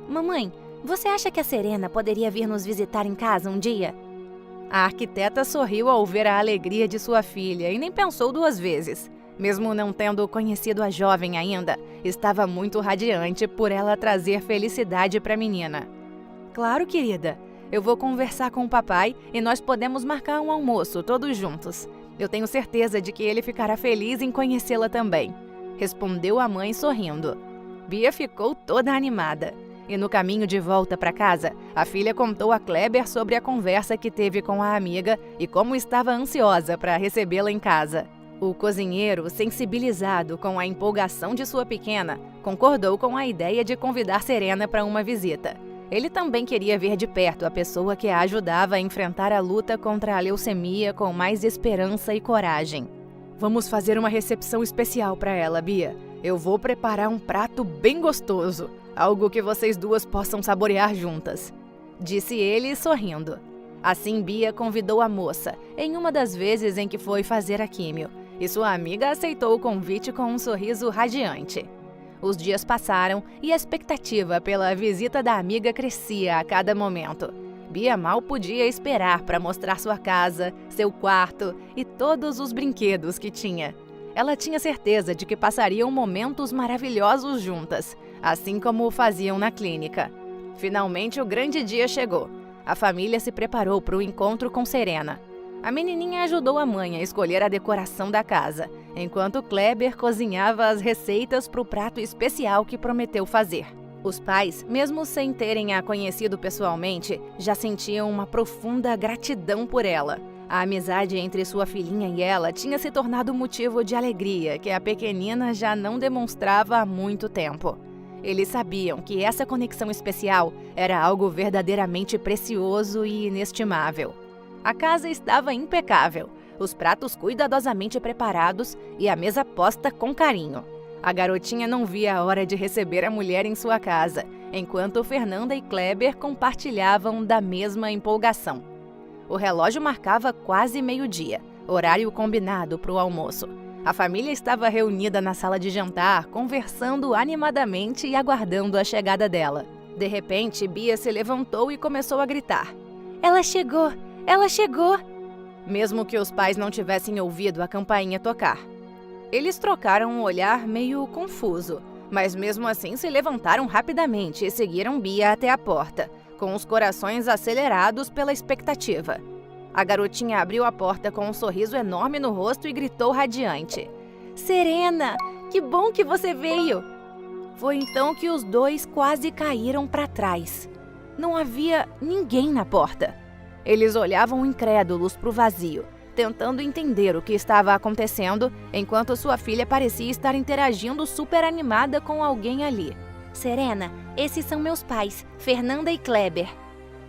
"Mamãe, você acha que a Serena poderia vir nos visitar em casa um dia?" A arquiteta sorriu ao ver a alegria de sua filha e nem pensou duas vezes. Mesmo não tendo conhecido a jovem ainda, estava muito radiante por ela trazer felicidade para a menina. "Claro, querida. Eu vou conversar com o papai e nós podemos marcar um almoço todos juntos. Eu tenho certeza de que ele ficará feliz em conhecê-la também." Respondeu a mãe sorrindo. Bia ficou toda animada. E no caminho de volta para casa, a filha contou a Kleber sobre a conversa que teve com a amiga e como estava ansiosa para recebê-la em casa. O cozinheiro, sensibilizado com a empolgação de sua pequena, concordou com a ideia de convidar Serena para uma visita. Ele também queria ver de perto a pessoa que a ajudava a enfrentar a luta contra a leucemia com mais esperança e coragem. "Vamos fazer uma recepção especial para ela, Bia. Eu vou preparar um prato bem gostoso, algo que vocês duas possam saborear juntas", disse ele sorrindo. Assim, Bia convidou a moça, em uma das vezes em que foi fazer a químio, e sua amiga aceitou o convite com um sorriso radiante. Os dias passaram e a expectativa pela visita da amiga crescia a cada momento. Bia mal podia esperar para mostrar sua casa, seu quarto e todos os brinquedos que tinha. Ela tinha certeza de que passariam momentos maravilhosos juntas, assim como o faziam na clínica. Finalmente o grande dia chegou. A família se preparou para o encontro com Serena. A menininha ajudou a mãe a escolher a decoração da casa, enquanto Kleber cozinhava as receitas para o prato especial que prometeu fazer. Os pais, mesmo sem terem a conhecido pessoalmente, já sentiam uma profunda gratidão por ela. A amizade entre sua filhinha e ela tinha se tornado motivo de alegria que a pequenina já não demonstrava há muito tempo. Eles sabiam que essa conexão especial era algo verdadeiramente precioso e inestimável. A casa estava impecável, os pratos cuidadosamente preparados e a mesa posta com carinho. A garotinha não via a hora de receber a mulher em sua casa, enquanto Fernanda e Kleber compartilhavam da mesma empolgação. O relógio marcava quase meio-dia, horário combinado para o almoço. A família estava reunida na sala de jantar, conversando animadamente e aguardando a chegada dela. De repente, Bia se levantou e começou a gritar: "Ela chegou! Ela chegou!" Mesmo que os pais não tivessem ouvido a campainha tocar. Eles trocaram um olhar meio confuso, mas mesmo assim se levantaram rapidamente e seguiram Bia até a porta, com os corações acelerados pela expectativa. A garotinha abriu a porta com um sorriso enorme no rosto e gritou radiante: "Serena, que bom que você veio!" Foi então que os dois quase caíram para trás. Não havia ninguém na porta. Eles olhavam incrédulos para o vazio, tentando entender o que estava acontecendo, enquanto sua filha parecia estar interagindo super animada com alguém ali. "Serena, esses são meus pais, Fernanda e Kleber",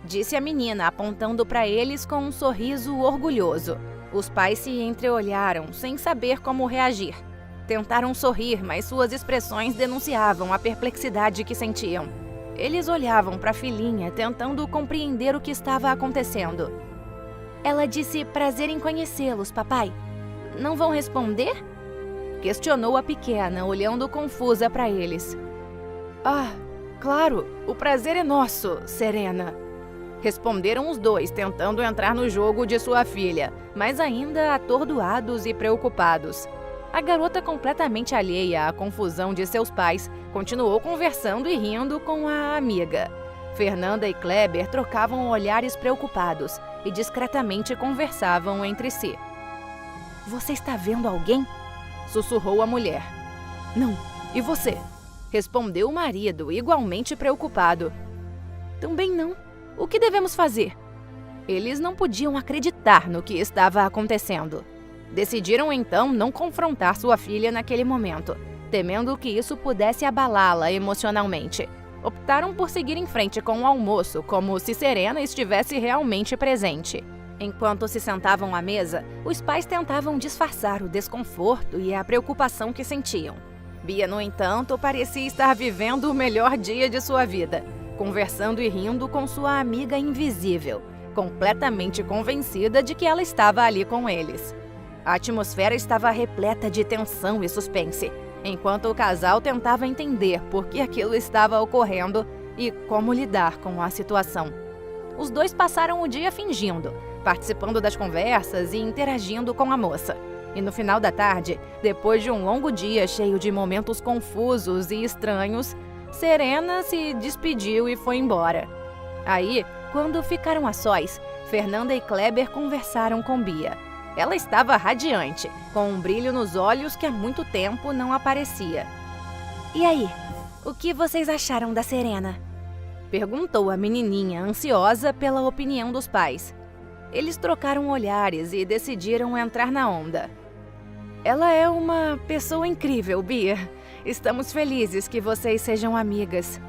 disse a menina, apontando para eles com um sorriso orgulhoso. Os pais se entreolharam, sem saber como reagir. Tentaram sorrir, mas suas expressões denunciavam a perplexidade que sentiam. Eles olhavam para a filhinha, tentando compreender o que estava acontecendo. Ela disse prazer em conhecê-los, papai. Não vão responder? Questionou a pequena, olhando confusa para eles. Ah, claro, o prazer é nosso, Serena. Responderam os dois, tentando entrar no jogo de sua filha, mas ainda atordoados e preocupados. A garota, completamente alheia à confusão de seus pais, continuou conversando e rindo com a amiga. Fernanda e Kleber trocavam olhares preocupados e discretamente conversavam entre si. Você está vendo alguém? Sussurrou a mulher. Não, e você? Respondeu o marido, igualmente preocupado. Também não. O que devemos fazer? Eles não podiam acreditar no que estava acontecendo. Decidiram então não confrontar sua filha naquele momento, temendo que isso pudesse abalá-la emocionalmente. Optaram por seguir em frente com o almoço, como se Serena estivesse realmente presente. Enquanto se sentavam à mesa, os pais tentavam disfarçar o desconforto e a preocupação que sentiam. Bia, no entanto, parecia estar vivendo o melhor dia de sua vida, conversando e rindo com sua amiga invisível, completamente convencida de que ela estava ali com eles. A atmosfera estava repleta de tensão e suspense, enquanto o casal tentava entender por que aquilo estava ocorrendo e como lidar com a situação. Os dois passaram o dia fingindo, participando das conversas e interagindo com a moça. E no final da tarde, depois de um longo dia cheio de momentos confusos e estranhos, Serena se despediu e foi embora. Aí, quando ficaram a sós, Fernanda e Kleber conversaram com Bia. Ela estava radiante, com um brilho nos olhos que há muito tempo não aparecia. E aí, o que vocês acharam da Serena? Perguntou a menininha, ansiosa pela opinião dos pais. Eles trocaram olhares e decidiram entrar na onda. Ela é uma pessoa incrível, Bia. Estamos felizes que vocês sejam amigas.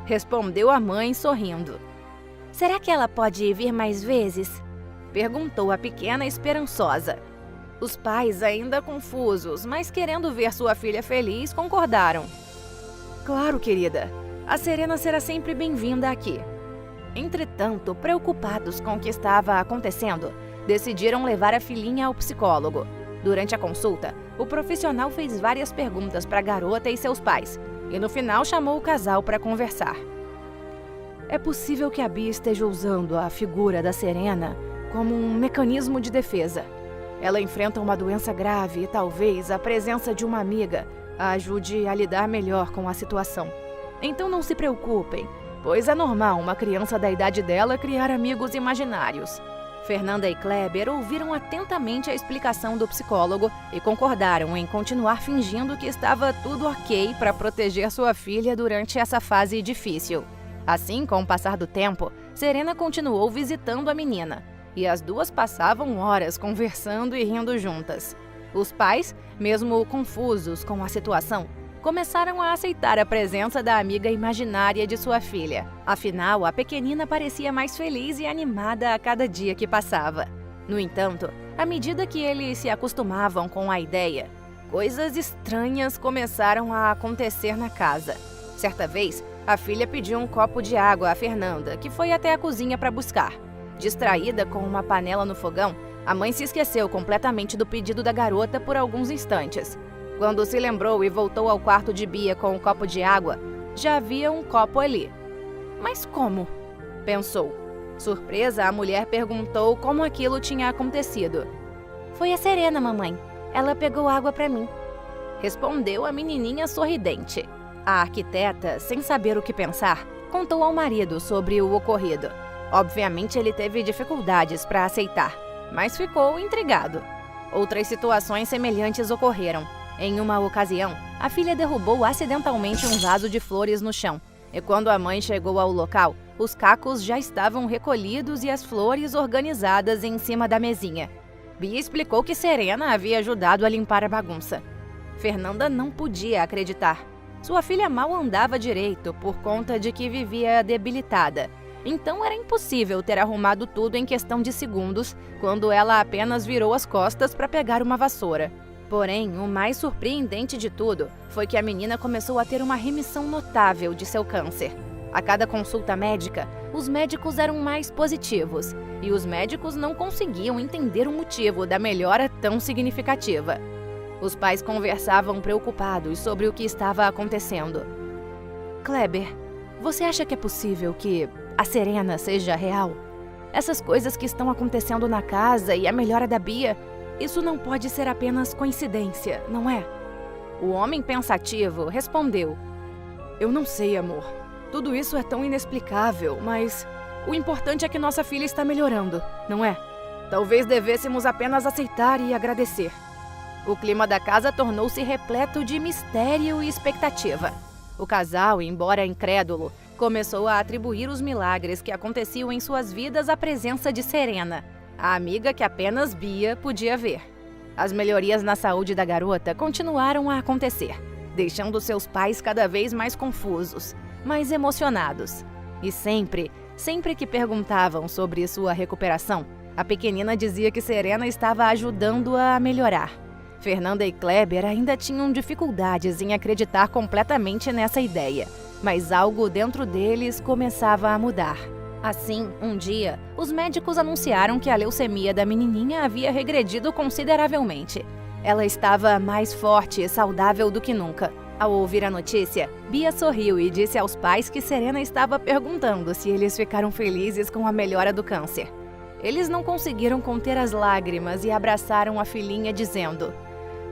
Respondeu a mãe, sorrindo. Será que ela pode vir mais vezes? Perguntou a pequena esperançosa. Os pais, ainda confusos, mas querendo ver sua filha feliz, concordaram. Claro, querida. A Serena será sempre bem-vinda aqui. Entretanto, preocupados com o que estava acontecendo, decidiram levar a filhinha ao psicólogo. Durante a consulta, o profissional fez várias perguntas para a garota e seus pais, e no final chamou o casal para conversar. É possível que a Bia esteja usando a figura da Serena como um mecanismo de defesa. Ela enfrenta uma doença grave e talvez a presença de uma amiga a ajude a lidar melhor com a situação. Então não se preocupem, pois é normal uma criança da idade dela criar amigos imaginários. Fernanda e Kleber ouviram atentamente a explicação do psicólogo e concordaram em continuar fingindo que estava tudo ok para proteger sua filha durante essa fase difícil. Assim, com o passar do tempo, Serena continuou visitando a menina, e as duas passavam horas conversando e rindo juntas. Os pais, mesmo confusos com a situação, começaram a aceitar a presença da amiga imaginária de sua filha. Afinal, a pequenina parecia mais feliz e animada a cada dia que passava. No entanto, à medida que eles se acostumavam com a ideia, coisas estranhas começaram a acontecer na casa. Certa vez, a filha pediu um copo de água a Fernanda, que foi até a cozinha para buscar. Distraída com uma panela no fogão, a mãe se esqueceu completamente do pedido da garota por alguns instantes. Quando se lembrou e voltou ao quarto de Bia com um copo de água, já havia um copo ali. Mas como? Pensou. Surpresa, a mulher perguntou como aquilo tinha acontecido. Foi a Serena, mamãe. Ela pegou água para mim. Respondeu a menininha sorridente. A arquiteta, sem saber o que pensar, contou ao marido sobre o ocorrido. Obviamente, ele teve dificuldades para aceitar, mas ficou intrigado. Outras situações semelhantes ocorreram. Em uma ocasião, a filha derrubou acidentalmente um vaso de flores no chão, e quando a mãe chegou ao local, os cacos já estavam recolhidos e as flores organizadas em cima da mesinha. Bia explicou que Serena havia ajudado a limpar a bagunça. Fernanda não podia acreditar. Sua filha mal andava direito por conta de que vivia debilitada. Então era impossível ter arrumado tudo em questão de segundos, quando ela apenas virou as costas para pegar uma vassoura. Porém, o mais surpreendente de tudo foi que a menina começou a ter uma remissão notável de seu câncer. A cada consulta médica, os médicos eram mais positivos, e os médicos não conseguiam entender o motivo da melhora tão significativa. Os pais conversavam preocupados sobre o que estava acontecendo. Kleber, você acha que é possível que a Serena seja real? Essas coisas que estão acontecendo na casa e a melhora da Bia, isso não pode ser apenas coincidência, não é? O homem pensativo respondeu: Eu não sei, amor. Tudo isso é tão inexplicável, mas o importante é que nossa filha está melhorando, não é? Talvez devêssemos apenas aceitar e agradecer. O clima da casa tornou-se repleto de mistério e expectativa. O casal, embora incrédulo, começou a atribuir os milagres que aconteciam em suas vidas à presença de Serena, a amiga que apenas Bia podia ver. As melhorias na saúde da garota continuaram a acontecer, deixando seus pais cada vez mais confusos, mais emocionados. E sempre que perguntavam sobre sua recuperação, a pequenina dizia que Serena estava ajudando-a a melhorar. Fernanda e Kleber ainda tinham dificuldades em acreditar completamente nessa ideia, mas algo dentro deles começava a mudar. Assim, um dia, os médicos anunciaram que a leucemia da menininha havia regredido consideravelmente. Ela estava mais forte e saudável do que nunca. Ao ouvir a notícia, Bia sorriu e disse aos pais que Serena estava perguntando se eles ficaram felizes com a melhora do câncer. Eles não conseguiram conter as lágrimas e abraçaram a filhinha dizendo: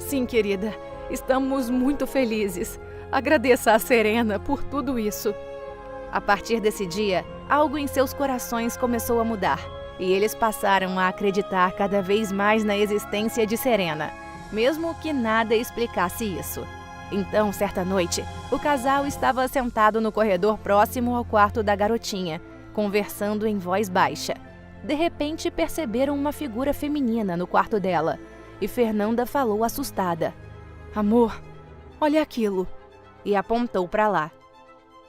Sim, querida, estamos muito felizes. Agradeça a Serena por tudo isso. A partir desse dia, algo em seus corações começou a mudar, e eles passaram a acreditar cada vez mais na existência de Serena, mesmo que nada explicasse isso. Então, certa noite, o casal estava sentado no corredor próximo ao quarto da garotinha, conversando em voz baixa. De repente, perceberam uma figura feminina no quarto dela, e Fernanda falou assustada: Amor, olha aquilo, e apontou para lá.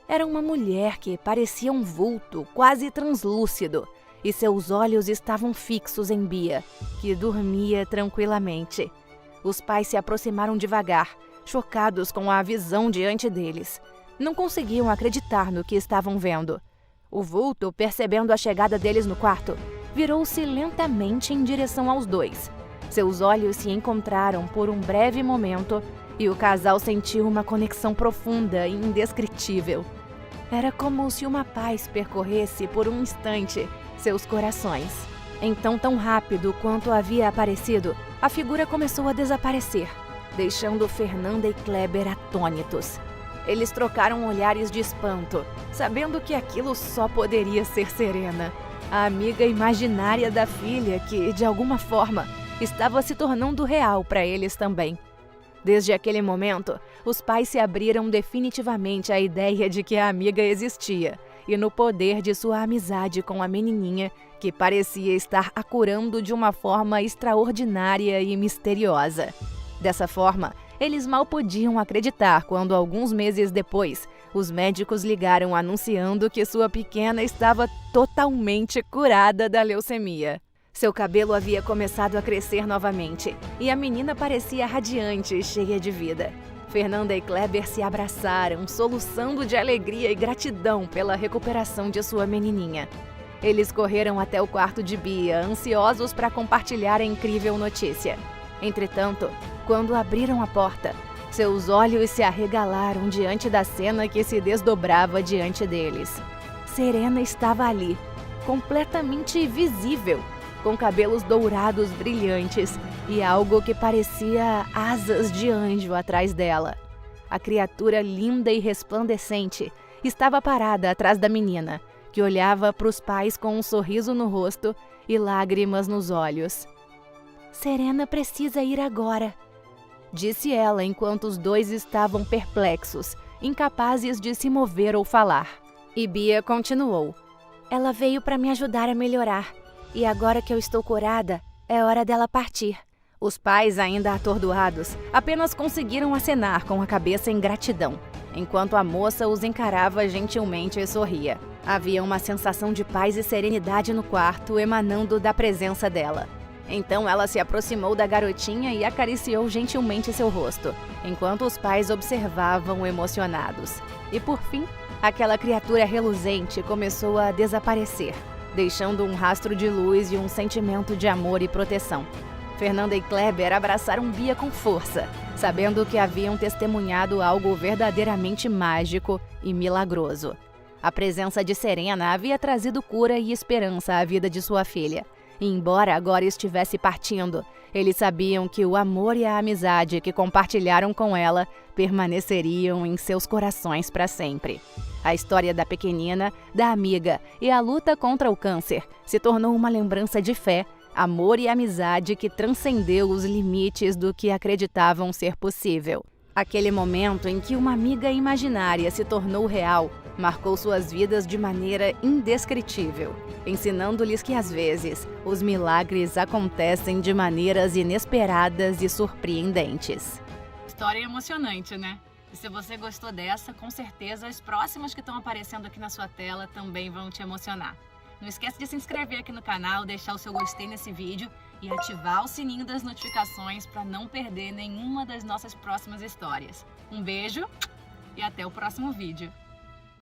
Era uma mulher que parecia um vulto quase translúcido, e seus olhos estavam fixos em Bia, que dormia tranquilamente. Os pais se aproximaram devagar, chocados com a visão diante deles. Não conseguiam acreditar no que estavam vendo. O vulto, percebendo a chegada deles no quarto, virou-se lentamente em direção aos dois. Seus olhos se encontraram por um breve momento e o casal sentiu uma conexão profunda e indescritível. Era como se uma paz percorresse por um instante seus corações. Então, tão rápido quanto havia aparecido, a figura começou a desaparecer, deixando Fernanda e Kleber atônitos. Eles trocaram olhares de espanto, sabendo que aquilo só poderia ser Serena, a amiga imaginária da filha que, de alguma forma, estava se tornando real para eles também. Desde aquele momento, os pais se abriram definitivamente à ideia de que a amiga existia e no poder de sua amizade com a menininha, que parecia estar a curando de uma forma extraordinária e misteriosa. Dessa forma, eles mal podiam acreditar quando, alguns meses depois, os médicos ligaram anunciando que sua pequena estava totalmente curada da leucemia. Seu cabelo havia começado a crescer novamente e a menina parecia radiante e cheia de vida. Fernanda e Kleber se abraçaram, soluçando de alegria e gratidão pela recuperação de sua menininha. Eles correram até o quarto de Bia, ansiosos para compartilhar a incrível notícia. Entretanto, quando abriram a porta, seus olhos se arregalaram diante da cena que se desdobrava diante deles. Serena estava ali, completamente visível, com cabelos dourados brilhantes e algo que parecia asas de anjo atrás dela. A criatura linda e resplandecente estava parada atrás da menina, que olhava para os pais com um sorriso no rosto e lágrimas nos olhos. Serena precisa ir agora, disse ela enquanto os dois estavam perplexos, incapazes de se mover ou falar. E Bia continuou: Ela veio para me ajudar a melhorar. E agora que eu estou curada, é hora dela partir. Os pais, ainda atordoados, apenas conseguiram acenar com a cabeça em gratidão, enquanto a moça os encarava gentilmente e sorria. Havia uma sensação de paz e serenidade no quarto emanando da presença dela. Então ela se aproximou da garotinha e acariciou gentilmente seu rosto, enquanto os pais observavam emocionados. E por fim, aquela criatura reluzente começou a desaparecer, deixando um rastro de luz e um sentimento de amor e proteção. Fernanda e Kleber abraçaram Bia com força, sabendo que haviam testemunhado algo verdadeiramente mágico e milagroso. A presença de Serena havia trazido cura e esperança à vida de sua filha. E embora agora estivesse partindo, eles sabiam que o amor e a amizade que compartilharam com ela permaneceriam em seus corações para sempre. A história da pequenina, da amiga e a luta contra o câncer se tornou uma lembrança de fé, amor e amizade que transcendeu os limites do que acreditavam ser possível. Aquele momento em que uma amiga imaginária se tornou real marcou suas vidas de maneira indescritível, ensinando-lhes que, às vezes, os milagres acontecem de maneiras inesperadas e surpreendentes. História emocionante, né? E se você gostou dessa, com certeza as próximas que estão aparecendo aqui na sua tela também vão te emocionar. Não esquece de se inscrever aqui no canal, deixar o seu gostei nesse vídeo e ativar o sininho das notificações para não perder nenhuma das nossas próximas histórias. Um beijo e até o próximo vídeo.